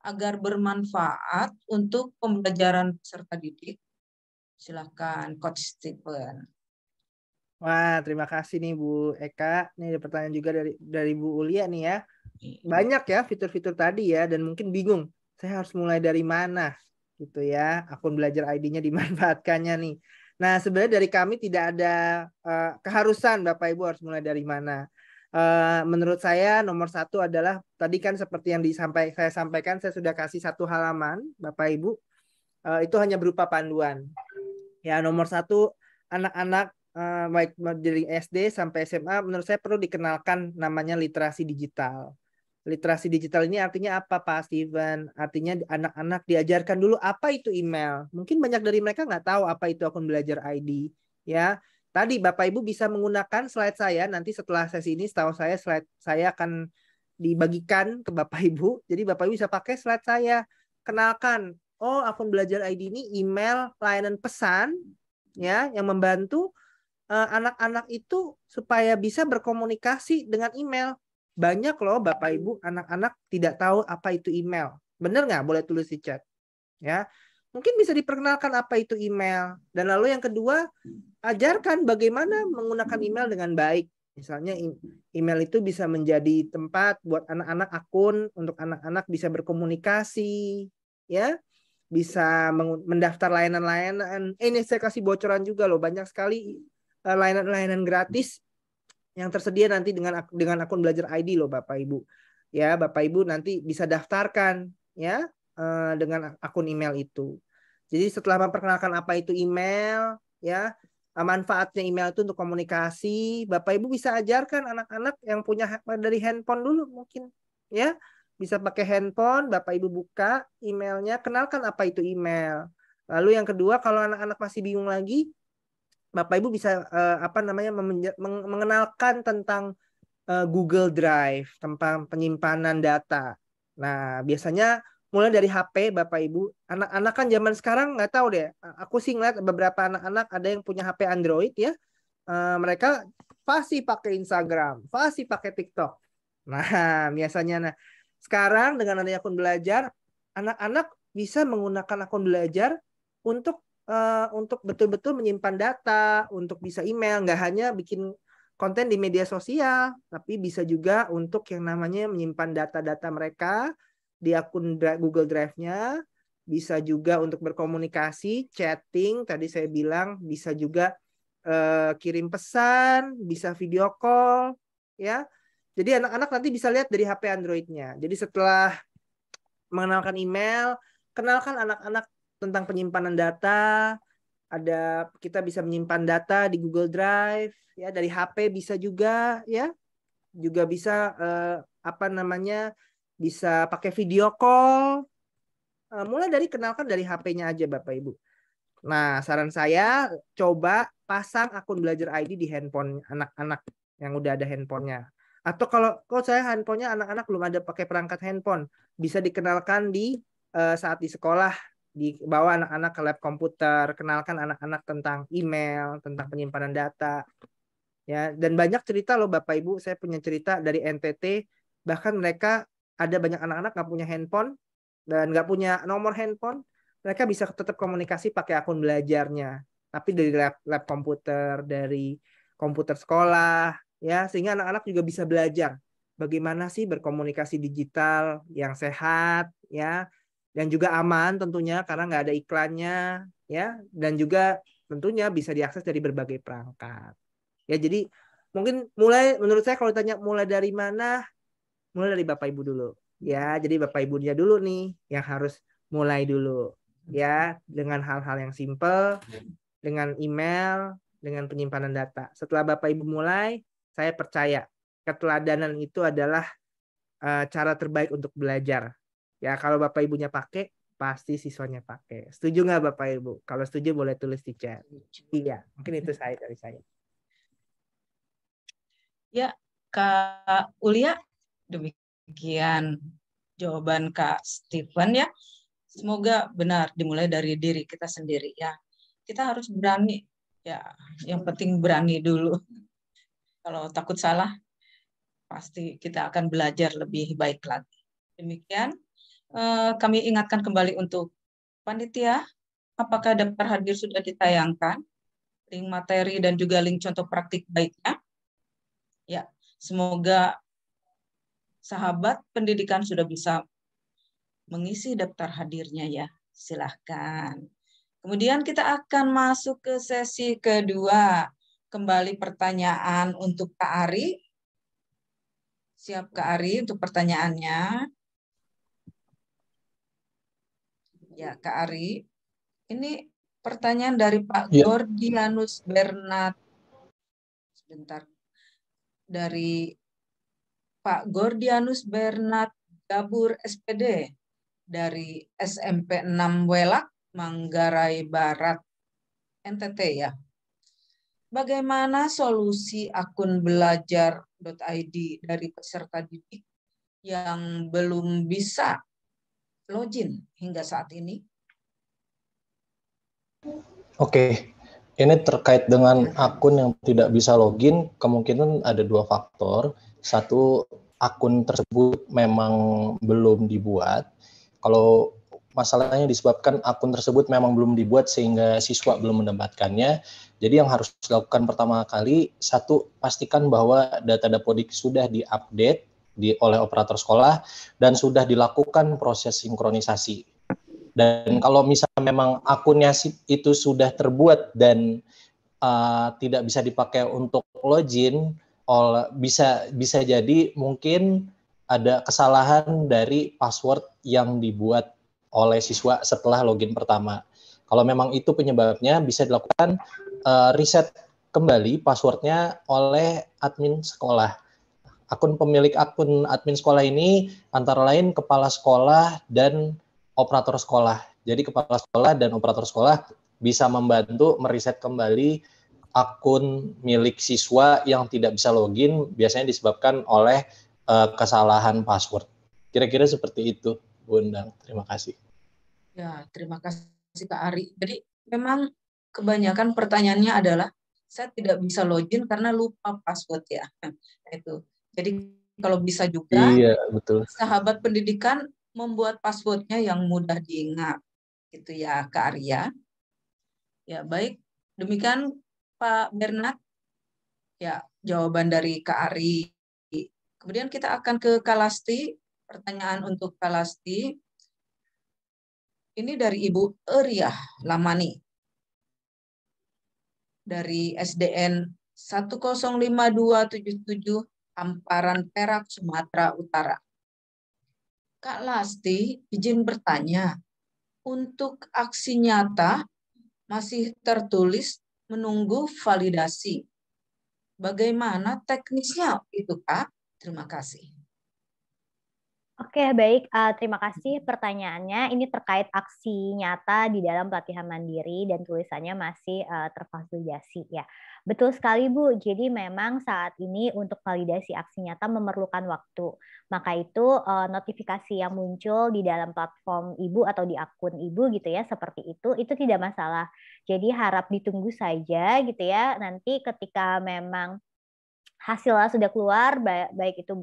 agar bermanfaat untuk pembelajaran peserta didik? Silakan Coach Stephen. Wah, terima kasih nih Bu Eka. Ini ada pertanyaan juga dari Bu Ulia nih ya. Banyak ya fitur-fitur tadi ya, dan mungkin bingung, saya harus mulai dari mana gitu ya. Akun belajar ID-nya dimanfaatkannya nih. Nah, sebenarnya dari kami tidak ada keharusan Bapak Ibu harus mulai dari mana. Menurut saya nomor satu adalah tadi kan seperti yang saya sampaikan, saya sudah kasih satu halaman Bapak Ibu, itu hanya berupa panduan ya. Nomor satu, anak-anak baik dari SD sampai SMA menurut saya perlu dikenalkan namanya literasi digital. Literasi digital ini artinya apa Pak Steven? Artinya anak-anak diajarkan dulu apa itu email. Mungkin banyak dari mereka nggak tahu apa itu akun belajar ID ya. Tadi Bapak Ibu bisa menggunakan slide saya, nanti setelah sesi ini setahu saya slide saya akan dibagikan ke Bapak Ibu. Jadi Bapak Ibu bisa pakai slide saya. Kenalkan, oh akun belajar ID ini email layanan pesan ya yang membantu anak-anak itu supaya bisa berkomunikasi dengan email. Banyak loh Bapak Ibu anak-anak tidak tahu apa itu email. Benar nggak? Boleh tulis di chat. Ya. Mungkin bisa diperkenalkan apa itu email. Dan lalu yang kedua, ajarkan bagaimana menggunakan email dengan baik. Misalnya email itu bisa menjadi tempat buat anak-anak akun untuk anak-anak bisa berkomunikasi, ya. bisa mendaftar layanan-layanan. Ini saya kasih bocoran juga loh, banyak sekali layanan-layanan gratis yang tersedia nanti dengan akun Belajar ID loh Bapak Ibu. Ya, Bapak Ibu nanti bisa daftarkan ya dengan akun email itu. Jadi setelah memperkenalkan apa itu email, ya manfaatnya email itu untuk komunikasi, Bapak Ibu bisa ajarkan anak-anak yang punya dari handphone dulu mungkin, ya bisa pakai handphone, Bapak Ibu buka emailnya, kenalkan apa itu email. Lalu yang kedua, kalau anak-anak masih bingung lagi, Bapak Ibu bisa mengenalkan tentang Google Drive, tentang penyimpanan data. Nah, biasanya mulai dari HP Bapak Ibu. Anak-anak kan zaman sekarang nggak tahu deh. Aku sih ngeliat beberapa anak-anak ada yang punya HP Android ya. Mereka pasti pakai Instagram, pasti pakai TikTok. Nah, biasanya sekarang dengan adanya akun belajar, anak-anak bisa menggunakan akun belajar untuk betul-betul menyimpan data, untuk bisa email, nggak hanya bikin konten di media sosial, tapi bisa juga untuk yang namanya menyimpan data-data mereka di akun Google Drive-nya, bisa juga untuk berkomunikasi, chatting, tadi saya bilang, bisa juga kirim pesan, bisa video call, ya. Jadi anak-anak nanti bisa lihat dari HP Android-nya. Jadi setelah mengenalkan email, kenalkan anak-anak tentang penyimpanan data, kita bisa menyimpan data di Google Drive, ya dari HP bisa juga, ya, juga bisa bisa pakai video call. Mulai dari kenalkan dari HP-nya aja Bapak Ibu. Nah, saran saya coba pasang akun Belajar ID di handphone anak-anak yang udah ada handphonenya. Atau kalau saya handphonenya anak-anak belum ada pakai perangkat handphone, bisa dikenalkan saat di sekolah, dibawa anak-anak ke lab komputer, kenalkan anak-anak tentang email, tentang penyimpanan data. Ya, dan banyak cerita loh Bapak Ibu, saya punya cerita dari NTT, bahkan mereka ada banyak anak-anak nggak punya handphone dan nggak punya nomor handphone, mereka bisa tetap komunikasi pakai akun belajarnya, tapi dari lab komputer, dari komputer sekolah, ya, sehingga anak-anak juga bisa belajar bagaimana sih berkomunikasi digital yang sehat, ya, dan juga aman tentunya karena nggak ada iklannya, ya, dan juga tentunya bisa diakses dari berbagai perangkat. Ya, jadi mungkin menurut saya kalau ditanya mulai dari mana, mulai dari Bapak Ibu dulu. Ya, jadi Bapak Ibunya dulu nih yang harus mulai dulu. Ya, dengan hal-hal yang simple, dengan email, dengan penyimpanan data. Setelah Bapak Ibu mulai, saya percaya keteladanan itu adalah cara terbaik untuk belajar. Ya, kalau Bapak Ibunya pakai, pasti siswanya pakai. Setuju nggak Bapak Ibu? Kalau setuju boleh tulis di chat. Iya, mungkin itu dari saya. Ya, Kak Ulia, demikian jawaban Kak Stephen ya. Semoga benar dimulai dari diri kita sendiri ya. Kita harus berani ya. Yang penting berani dulu. Kalau takut salah, pasti kita akan belajar lebih baik lagi. Demikian, kami ingatkan kembali untuk panitia, apakah daftar hadir sudah ditayangkan, link materi dan juga link contoh praktik baiknya. Ya, semoga sahabat pendidikan sudah bisa mengisi daftar hadirnya ya. Silahkan. Kemudian kita akan masuk ke sesi kedua. Kembali pertanyaan untuk Kak Ari. Siap Kak Ari untuk pertanyaannya. Ya Kak Ari. Ini pertanyaan dari Pak Gordianus Bernat. Sebentar. Dari Pak Gordianus Bernat Gabur SPD dari SMP 6 Welak, Manggarai Barat, NTT ya. Bagaimana solusi akun belajar.id dari peserta didik yang belum bisa login hingga saat ini? Oke. Ini terkait dengan akun yang tidak bisa login, kemungkinan ada dua faktor. Satu, akun tersebut memang belum dibuat. Kalau masalahnya disebabkan akun tersebut memang belum dibuat sehingga siswa belum mendapatkannya, jadi yang harus dilakukan pertama kali, satu, pastikan bahwa data Dapodik sudah diupdate oleh operator sekolah dan sudah dilakukan proses sinkronisasi. Dan kalau misalnya memang akunnya itu sudah terbuat dan tidak bisa dipakai untuk login, bisa jadi mungkin ada kesalahan dari password yang dibuat oleh siswa setelah login pertama. Kalau memang itu penyebabnya, bisa dilakukan reset kembali passwordnya oleh admin sekolah. Pemilik akun admin sekolah ini antara lain kepala sekolah dan operator sekolah. Jadi kepala sekolah dan operator sekolah bisa membantu meriset kembali akun milik siswa yang tidak bisa login, biasanya disebabkan oleh kesalahan password. Kira-kira seperti itu, Bu Endang. Terima kasih. Ya, terima kasih Kak Ari. Jadi memang kebanyakan pertanyaannya adalah saya tidak bisa login karena lupa password ya. Itu. Jadi kalau bisa juga Iya, betul. sahabat pendidikan membuat passwordnya yang mudah diingat, gitu ya Kak Arya. Ya baik, demikian Pak Bernard. Ya jawaban dari Kak Ari. Kemudian kita akan ke Kalasti. Pertanyaan untuk Kalasti. Ini dari Ibu Eriah Lamani. Dari SDN 105277 Amparan Perak, Sumatera Utara. Kak Lasti, izin bertanya, untuk aksi nyata masih tertulis menunggu validasi. Bagaimana teknisnya itu, Kak? Terima kasih. Oke, baik. Terima kasih pertanyaannya. Ini terkait aksi nyata di dalam pelatihan mandiri dan tulisannya masih tervalidasi ya. Betul sekali, Bu. Jadi memang saat ini untuk validasi aksi nyata memerlukan waktu. Maka itu notifikasi yang muncul di dalam platform Ibu atau di akun Ibu gitu ya, seperti itu tidak masalah. Jadi harap ditunggu saja gitu ya. Nanti ketika memang hasilnya sudah keluar, baik itu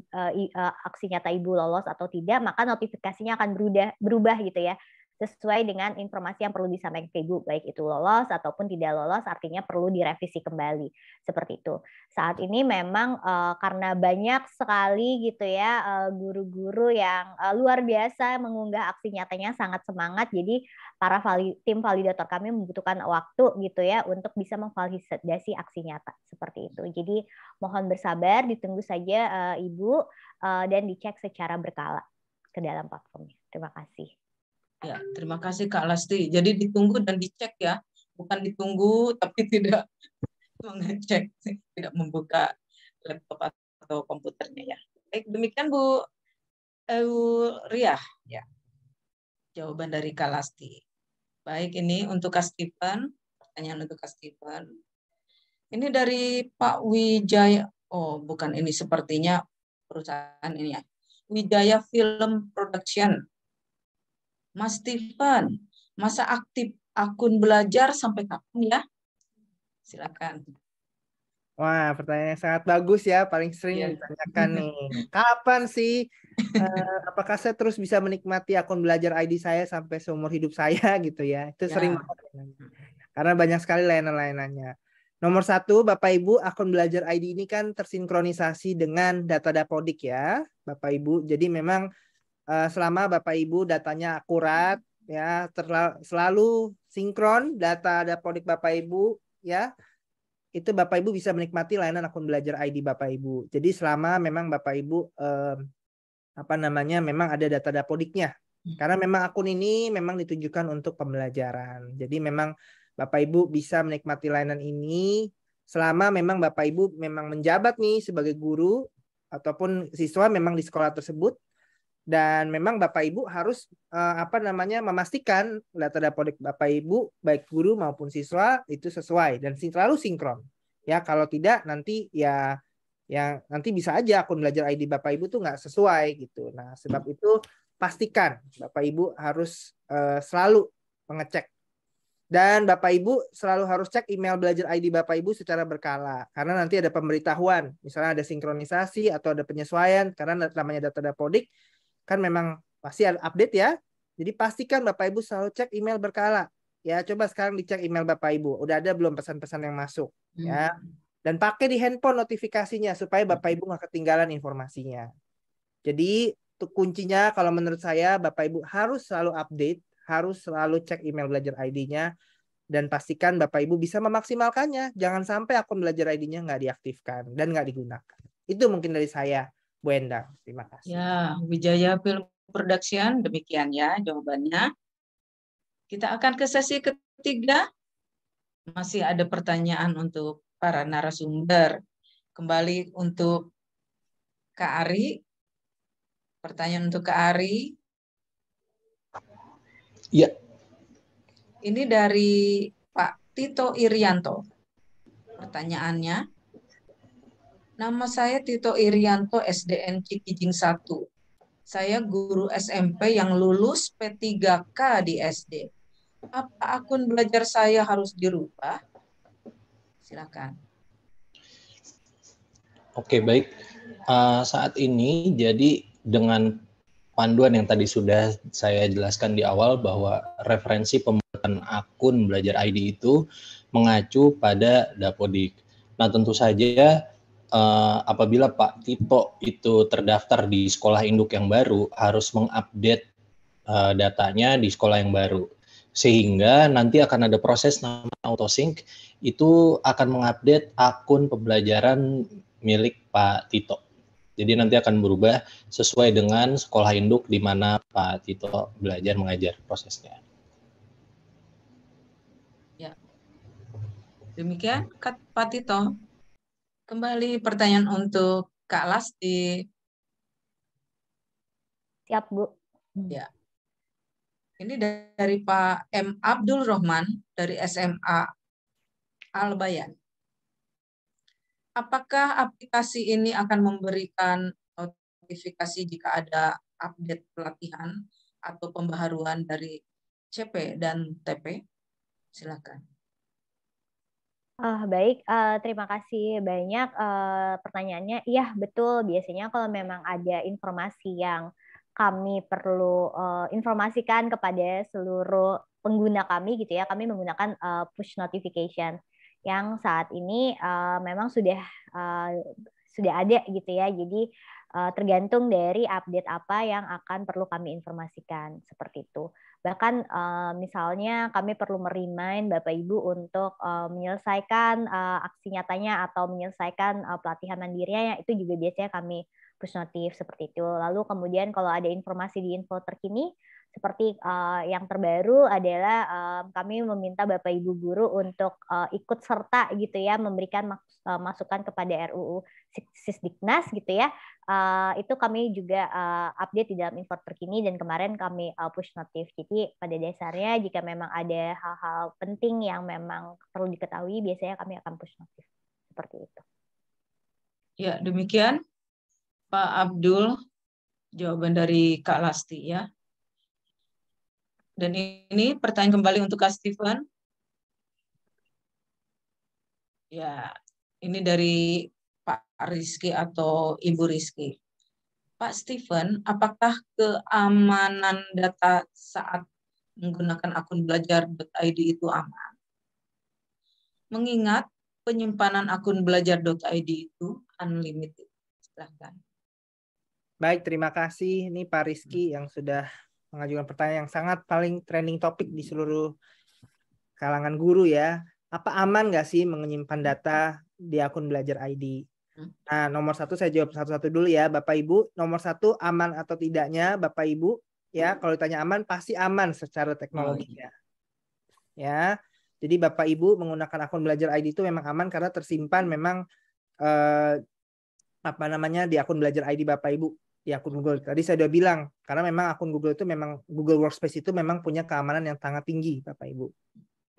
aksi nyata Ibu lolos atau tidak, maka notifikasinya akan berubah gitu ya, sesuai dengan informasi yang perlu disampaikan ke Ibu, baik itu lolos ataupun tidak lolos, artinya perlu direvisi kembali, seperti itu. Saat ini memang karena banyak sekali gitu ya guru-guru yang luar biasa mengunggah aksi nyatanya, sangat semangat, jadi para tim validator kami membutuhkan waktu gitu ya untuk bisa memvalidasi aksi nyata, seperti itu. Jadi mohon bersabar, ditunggu saja Ibu dan dicek secara berkala ke dalam platformnya. Terima kasih. Ya, terima kasih Kak Lasti. Jadi ditunggu dan dicek ya, bukan ditunggu tapi tidak mengecek, tidak membuka laptop atau komputernya ya. Baik, demikian Bu Riah ya. Jawaban dari Kak Lasti. Baik, ini untuk Kak Stephen, pertanyaan untuk Kak Stephen. Ini dari Pak Wijaya. Oh, bukan, ini sepertinya perusahaan ini ya. Wijaya Film Production. Mas Stephen, masa aktif akun belajar sampai kapan ya? Silakan. Wah, pertanyaan yang sangat bagus ya. Paling sering ditanyakan nih. Kapan sih? Apakah saya terus bisa menikmati akun belajar ID saya sampai seumur hidup saya gitu ya? Itu sering banget. Karena banyak sekali layanan-layanannya. Nomor 1, Bapak Ibu, akun belajar ID ini kan tersinkronisasi dengan data Dapodik ya, Bapak Ibu. Jadi memang selama Bapak Ibu datanya akurat ya, selalu sinkron data Dapodik Bapak Ibu ya, itu Bapak Ibu bisa menikmati layanan akun belajar ID Bapak Ibu. Jadi selama memang Bapak Ibu memang ada data Dapodiknya. Karena memang akun ini memang ditujukan untuk pembelajaran. Jadi memang Bapak Ibu bisa menikmati layanan ini selama memang Bapak Ibu memang menjabat nih sebagai guru ataupun siswa memang di sekolah tersebut. Dan memang Bapak Ibu harus memastikan data Dapodik Bapak Ibu baik guru maupun siswa itu sesuai dan selalu sinkron. Ya, kalau tidak nanti nanti bisa aja akun belajar ID Bapak Ibu tuh nggak sesuai gitu. Nah, sebab itu pastikan Bapak Ibu harus selalu mengecek. Dan Bapak Ibu selalu harus cek email belajar ID Bapak Ibu secara berkala. Karena nanti ada pemberitahuan, misalnya ada sinkronisasi atau ada penyesuaian karena namanya data Dapodik kan memang pasti ada update ya. Jadi pastikan Bapak Ibu selalu cek email berkala. Ya, coba sekarang dicek email Bapak Ibu. Udah ada belum pesan-pesan yang masuk? Ya. Dan pakai di handphone notifikasinya supaya Bapak Ibu nggak ketinggalan informasinya. Jadi kuncinya kalau menurut saya Bapak Ibu harus selalu update, harus selalu cek email Belajar ID-nya dan pastikan Bapak Ibu bisa memaksimalkannya. Jangan sampai akun Belajar ID-nya nggak diaktifkan dan nggak digunakan. Itu mungkin dari saya, Bu Endang. Terima kasih. Ya, Wijaya Film Production, demikian ya jawabannya. Kita akan ke sesi ketiga. Masih ada pertanyaan untuk para narasumber. Kembali untuk Kak Ari. Pertanyaan untuk Kak Ari. Iya. Ini dari Pak Tito Irianto. Pertanyaannya, nama saya Tito Irianto, SDN Cikijing 1. Saya guru SMP yang lulus P3K di SD. Apa akun belajar saya harus dirubah? Silakan. Oke, baik. Saat ini jadi dengan panduan yang tadi sudah saya jelaskan di awal bahwa referensi pembuatan akun Belajar ID itu mengacu pada Dapodik. Nah, tentu saja apabila Pak Tito itu terdaftar di sekolah induk yang baru, harus mengupdate datanya di sekolah yang baru. Sehingga nanti akan ada proses namanya autosync, itu akan mengupdate akun pembelajaran milik Pak Tito. Jadi nanti akan berubah sesuai dengan sekolah induk di mana Pak Tito belajar mengajar prosesnya. Ya. Demikian Pak Tito. Kembali pertanyaan untuk Kak Lasti. Siap, Bu. Ya. Ini dari Pak M. Abdul Rahman dari SMA Al-Bayan. Apakah aplikasi ini akan memberikan notifikasi jika ada update pelatihan atau pembaharuan dari CP dan TP? Silakan. Baik, terima kasih banyak pertanyaannya. Iya, betul. Biasanya kalau memang ada informasi yang kami perlu informasikan kepada seluruh pengguna kami gitu ya, kami menggunakan push notification yang saat ini memang sudah ada gitu ya. Jadi tergantung dari update apa yang akan perlu kami informasikan seperti itu. Bahkan misalnya kami perlu merimain Bapak Ibu untuk menyelesaikan aksi nyatanya atau menyelesaikan pelatihan mandirinya, itu juga biasanya kami push notif seperti itu. Lalu kemudian kalau ada informasi di info terkini, seperti yang terbaru adalah kami meminta Bapak Ibu guru untuk ikut serta gitu ya, memberikan masukan kepada RUU Sisdiknas gitu ya. Itu kami juga update di dalam info terkini dan kemarin kami push notif. Jadi pada dasarnya jika memang ada hal-hal penting yang memang perlu diketahui, biasanya kami akan push notif seperti itu. Ya, demikian Pak Abdul jawaban dari Kak Lasti ya. Dan ini pertanyaan kembali untuk Kak Steven. Ya, ini dari Pak Rizky atau Ibu Rizky. Pak Steven, apakah keamanan data saat menggunakan akun belajar.id itu aman? Mengingat penyimpanan akun belajar.id itu unlimited. Silahkan. Baik, terima kasih. Ini Pak Rizky yang sudah mengajukan pertanyaan yang sangat paling trending topik di seluruh kalangan guru ya. Apa aman nggak sih menyimpan data di akun Belajar ID? Nah, nomor satu saya jawab satu-satu dulu ya, Bapak Ibu. Nomor satu, aman atau tidaknya, Bapak Ibu. Ya, kalau ditanya aman, pasti aman secara teknologinya. Ya, jadi Bapak Ibu menggunakan akun Belajar ID itu memang aman karena tersimpan memang di akun Belajar ID Bapak Ibu. Di akun Google. Tadi saya sudah bilang, karena memang akun Google itu memang Google Workspace itu memang punya keamanan yang sangat tinggi, Bapak Ibu.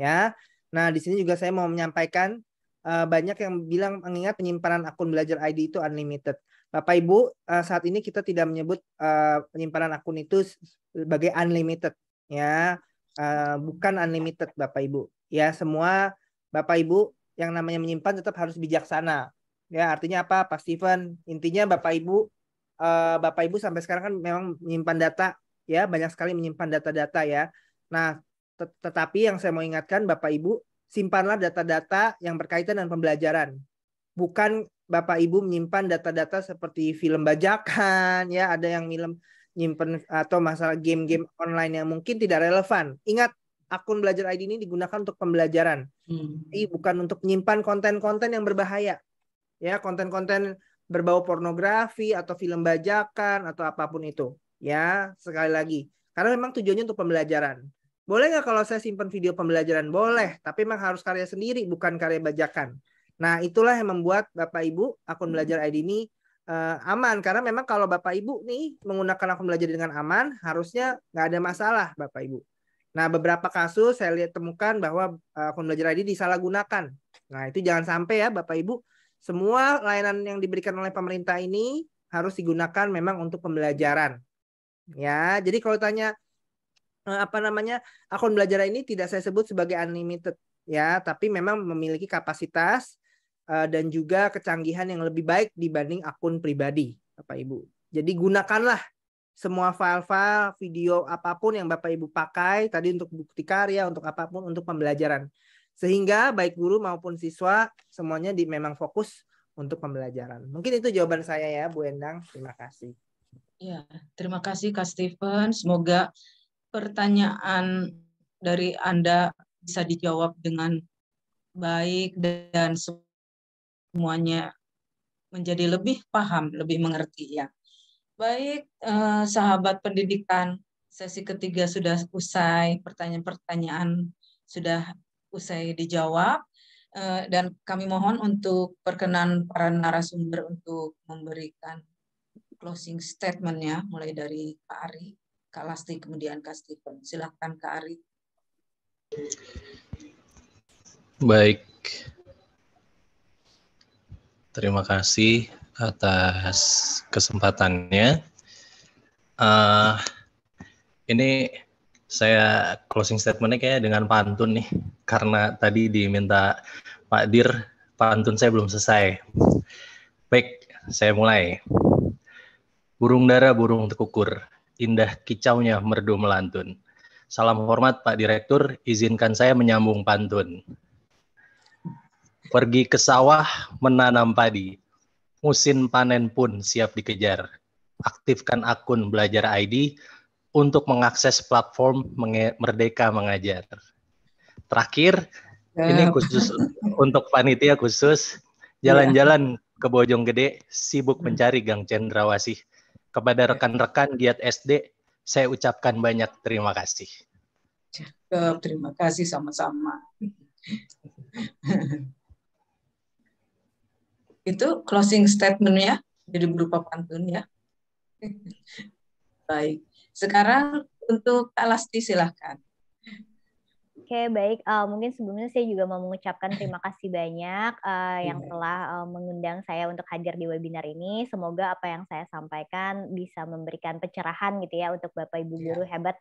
Ya. Nah, di sini juga saya mau menyampaikan banyak yang bilang mengingat penyimpanan akun Belajar ID itu unlimited. Bapak Ibu, saat ini kita tidak menyebut penyimpanan akun itu sebagai unlimited, ya. Bukan unlimited, Bapak Ibu. Ya, semua Bapak Ibu yang namanya menyimpan tetap harus bijaksana. Ya, artinya apa, Pak Steven? Intinya Bapak Ibu sampai sekarang kan memang menyimpan data, ya, banyak sekali menyimpan data-data ya. Nah, tetapi yang saya mau ingatkan Bapak Ibu, simpanlah data-data yang berkaitan dengan pembelajaran. Bukan Bapak Ibu menyimpan data-data seperti film bajakan, ya, ada yang nyimpen atau masalah game-game online yang mungkin tidak relevan. Ingat, akun Belajar ID ini digunakan untuk pembelajaran. Jadi bukan untuk menyimpan konten-konten yang berbahaya. Ya, konten-konten berbau pornografi atau film bajakan atau apapun itu. Ya, sekali lagi. Karena memang tujuannya untuk pembelajaran. Boleh nggak kalau saya simpan video pembelajaran? Boleh, tapi memang harus karya sendiri, bukan karya bajakan. Nah, itulah yang membuat Bapak Ibu akun Belajar ID ini aman. Karena memang kalau Bapak Ibu nih menggunakan akun belajar dengan aman, harusnya nggak ada masalah Bapak Ibu. Nah, beberapa kasus saya lihat temukan bahwa akun Belajar ID disalahgunakan. Nah, itu jangan sampai ya Bapak Ibu. Semua layanan yang diberikan oleh pemerintah ini harus digunakan memang untuk pembelajaran. Ya, jadi kalau tanya akun Belajar ini tidak saya sebut sebagai unlimited ya, tapi memang memiliki kapasitas dan juga kecanggihan yang lebih baik dibanding akun pribadi, Bapak Ibu. Jadi gunakanlah semua file-file, video apapun yang Bapak Ibu pakai tadi untuk bukti karya, untuk apapun, untuk pembelajaran. Sehingga baik guru maupun siswa semuanya memang fokus untuk pembelajaran. Mungkin itu jawaban saya ya, Bu Endang. Terima kasih. Ya, terima kasih Kak Stephen. Semoga pertanyaan dari Anda bisa dijawab dengan baik dan semuanya menjadi lebih paham, lebih mengerti ya. Baik, sahabat pendidikan, sesi ketiga sudah usai, pertanyaan-pertanyaan sudah usai dijawab, dan kami mohon untuk perkenan para narasumber untuk memberikan closing statement-nya, mulai dari Kak Ari, Kak Lasti, kemudian Kak Stephen. Silakan Kak Ari. Baik, terima kasih atas kesempatannya. Ini saya closing statement-nya kayaknya dengan pantun nih, karena tadi diminta Pak Dir, pantun saya belum selesai. Baik, saya mulai. Burung dara burung tekukur, indah kicaunya merdu melantun. Salam hormat Pak Direktur, izinkan saya menyambung pantun. Pergi ke sawah menanam padi, musim panen pun siap dikejar. Aktifkan akun Belajar ID untuk mengakses platform Merdeka Mengajar. Terakhir, ini khusus untuk panitia khusus, jalan-jalan ke Bojonggede, sibuk mencari Gang Cendrawasih. Kepada rekan-rekan giat SD, saya ucapkan banyak terima kasih. Terima kasih sama-sama. Itu closing statement-nya, jadi berupa pantun ya. Baik, sekarang untuk Kak Lasti silahkan. Oke, baik. Mungkin sebelumnya saya juga mau mengucapkan terima kasih banyak yang telah mengundang saya untuk hadir di webinar ini. Semoga apa yang saya sampaikan bisa memberikan pencerahan gitu ya untuk Bapak Ibu guru hebat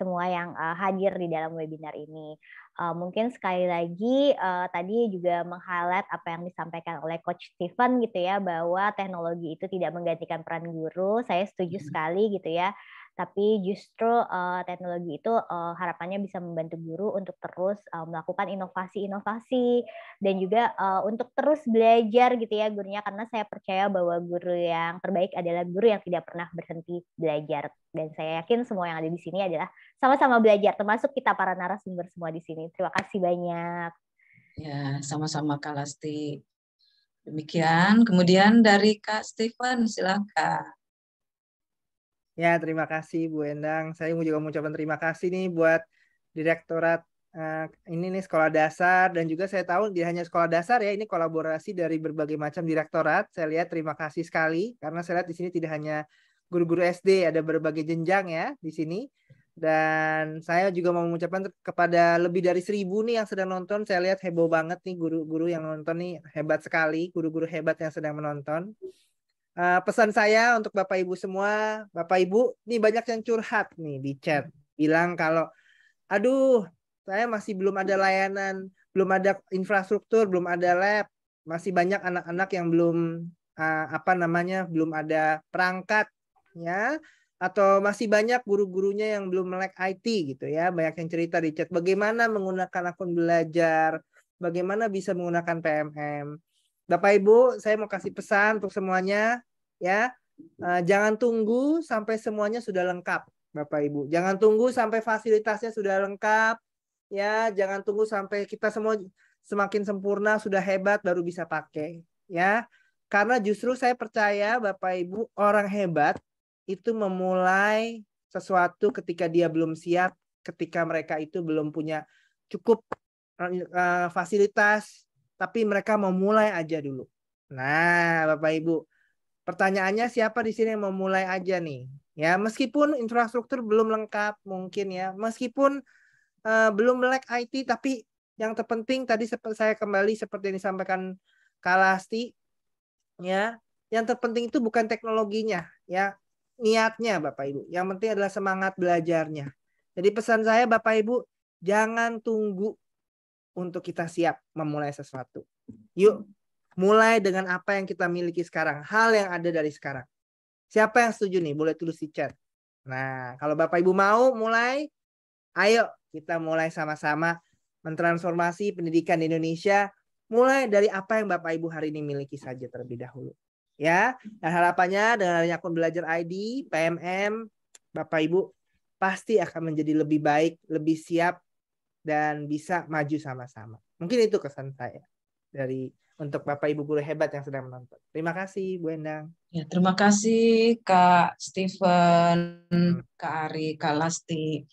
semua yang hadir di dalam webinar ini. Mungkin sekali lagi tadi juga meng-highlight apa yang disampaikan oleh Coach Stephen gitu ya, bahwa teknologi itu tidak menggantikan peran guru. Saya setuju sekali gitu ya. Tapi justru teknologi itu harapannya bisa membantu guru untuk terus melakukan inovasi-inovasi dan juga untuk terus belajar gitu ya gurunya, karena saya percaya bahwa guru yang terbaik adalah guru yang tidak pernah berhenti belajar, dan saya yakin semua yang ada di sini adalah sama-sama belajar, termasuk kita para narasumber semua di sini. Terima kasih banyak. Ya, sama-sama Kak Lasti. Demikian, kemudian dari Kak Stephen silakan. Ya, terima kasih Bu Endang. Saya juga mengucapkan terima kasih nih buat Direktorat ini nih Sekolah Dasar, dan juga saya tahu tidak hanya Sekolah Dasar ya, ini kolaborasi dari berbagai macam direktorat. Saya lihat terima kasih sekali karena saya lihat di sini tidak hanya guru-guru SD, ada berbagai jenjang ya di sini. Dan saya juga mau mengucapkan kepada lebih dari 1.000 nih yang sedang nonton. Saya lihat heboh banget nih guru-guru yang nonton nih, hebat sekali, guru-guru hebat yang sedang menonton. Pesan saya untuk Bapak Ibu semua, Bapak Ibu, nih banyak yang curhat nih di chat, bilang kalau, aduh, saya masih belum ada layanan, belum ada infrastruktur, belum ada lab, masih banyak anak-anak yang belum belum ada perangkat, ya, atau masih banyak guru-gurunya yang belum melek IT gitu ya, banyak yang cerita di chat, bagaimana menggunakan akun belajar, bagaimana bisa menggunakan PMM. Bapak Ibu, saya mau kasih pesan untuk semuanya ya. Jangan tunggu sampai semuanya sudah lengkap, Bapak Ibu. Jangan tunggu sampai fasilitasnya sudah lengkap. Ya, jangan tunggu sampai kita semua semakin sempurna, sudah hebat baru bisa pakai. Ya, karena justru saya percaya Bapak Ibu, orang hebat itu memulai sesuatu ketika dia belum siap, ketika mereka itu belum punya cukup fasilitas, tapi mereka mau mulai aja dulu. Nah, Bapak Ibu, pertanyaannya siapa di sini yang mau mulai aja nih? Ya, meskipun infrastruktur belum lengkap mungkin ya, meskipun belum melek IT, tapi yang terpenting tadi saya kembali seperti yang disampaikan Kak Lasti, ya, yang terpenting itu bukan teknologinya, ya, niatnya Bapak Ibu. Yang penting adalah semangat belajarnya. Jadi pesan saya Bapak Ibu, jangan tunggu untuk kita siap memulai sesuatu. Yuk, mulai dengan apa yang kita miliki sekarang, hal yang ada dari sekarang. Siapa yang setuju nih? Boleh tulis di chat. Nah, kalau Bapak Ibu mau mulai, ayo kita mulai sama-sama mentransformasi pendidikan di Indonesia, mulai dari apa yang Bapak Ibu hari ini miliki saja terlebih dahulu. Ya, dan harapannya dengan adanya akun belajar ID, PMM, Bapak Ibu pasti akan menjadi lebih baik, lebih siap, dan bisa maju sama-sama. Mungkin itu kesan saya dari untuk Bapak Ibu guru hebat yang sedang menonton. Terima kasih Bu Endang. Ya, terima kasih Kak Steven, Kak Ari, Kak Lasti.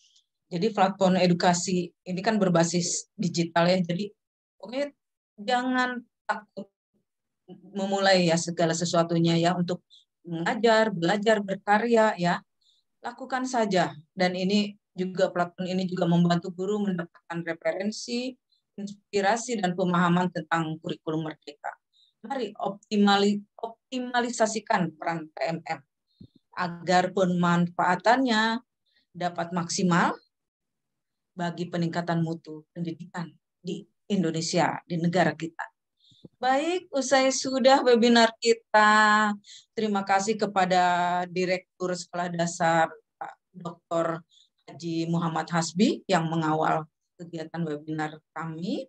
Jadi platform edukasi ini kan berbasis digital ya. Jadi pokoknya jangan takut memulai ya segala sesuatunya ya, untuk mengajar, belajar, berkarya ya. Lakukan saja. Dan ini juga platform ini juga membantu guru mendapatkan referensi, inspirasi dan pemahaman tentang kurikulum Merdeka. Mari optimalisasikan peran PMM agar pemanfaatannya dapat maksimal bagi peningkatan mutu pendidikan di Indonesia, di negara kita. Baik, usai sudah webinar kita. Terima kasih kepada Direktur Sekolah Dasar Pak Dr. Haji Muhammad Hasbi yang mengawal kegiatan webinar kami.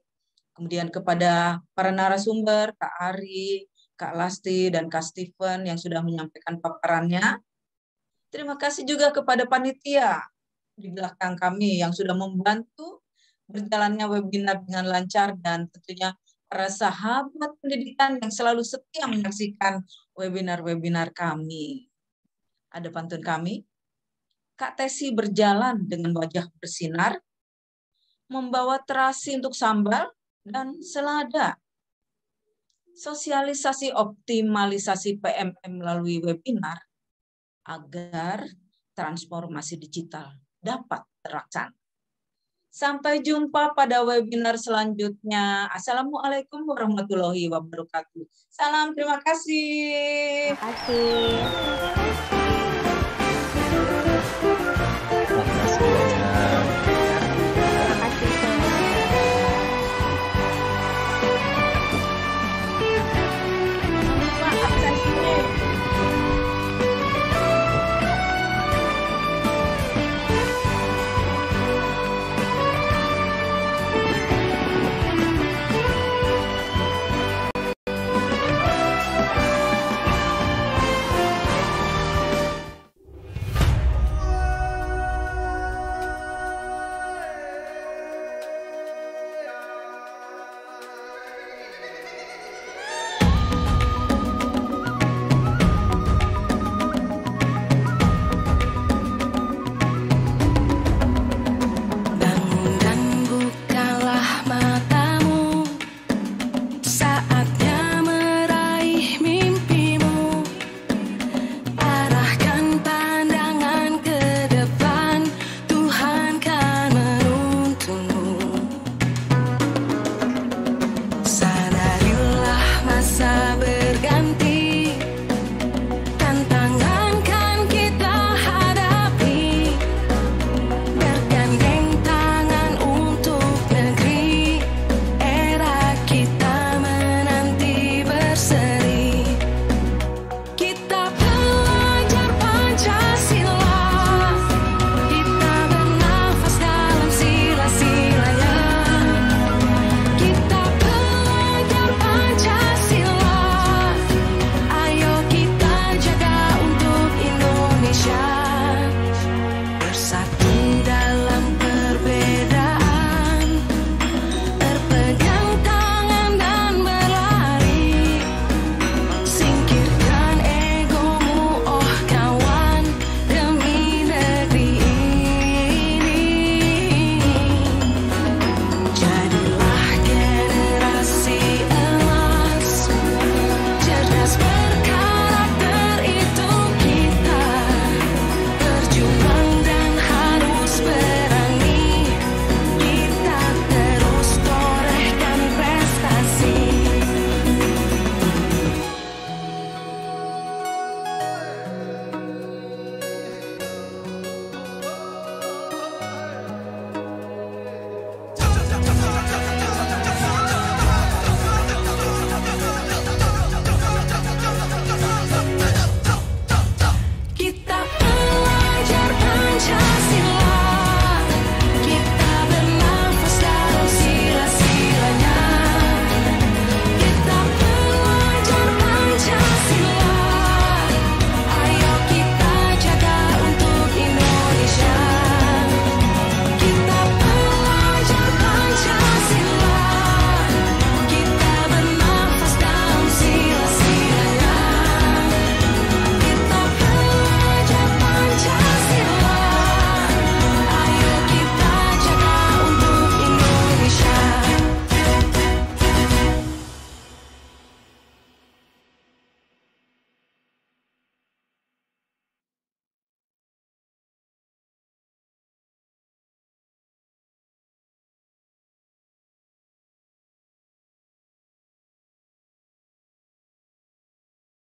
Kemudian kepada para narasumber, Kak Ari, Kak Lasti, dan Kak Steven yang sudah menyampaikan paparannya. Terima kasih juga kepada panitia di belakang kami yang sudah membantu berjalannya webinar dengan lancar, dan tentunya para sahabat pendidikan yang selalu setia menyaksikan webinar-webinar kami. Ada pantun kami, Kak Tesi berjalan dengan wajah bersinar, membawa terasi untuk sambal dan selada. Sosialisasi optimalisasi PMM melalui webinar agar transformasi digital dapat terlaksana. Sampai jumpa pada webinar selanjutnya. Assalamualaikum warahmatullahi wabarakatuh. Salam, terima kasih. Terima kasih.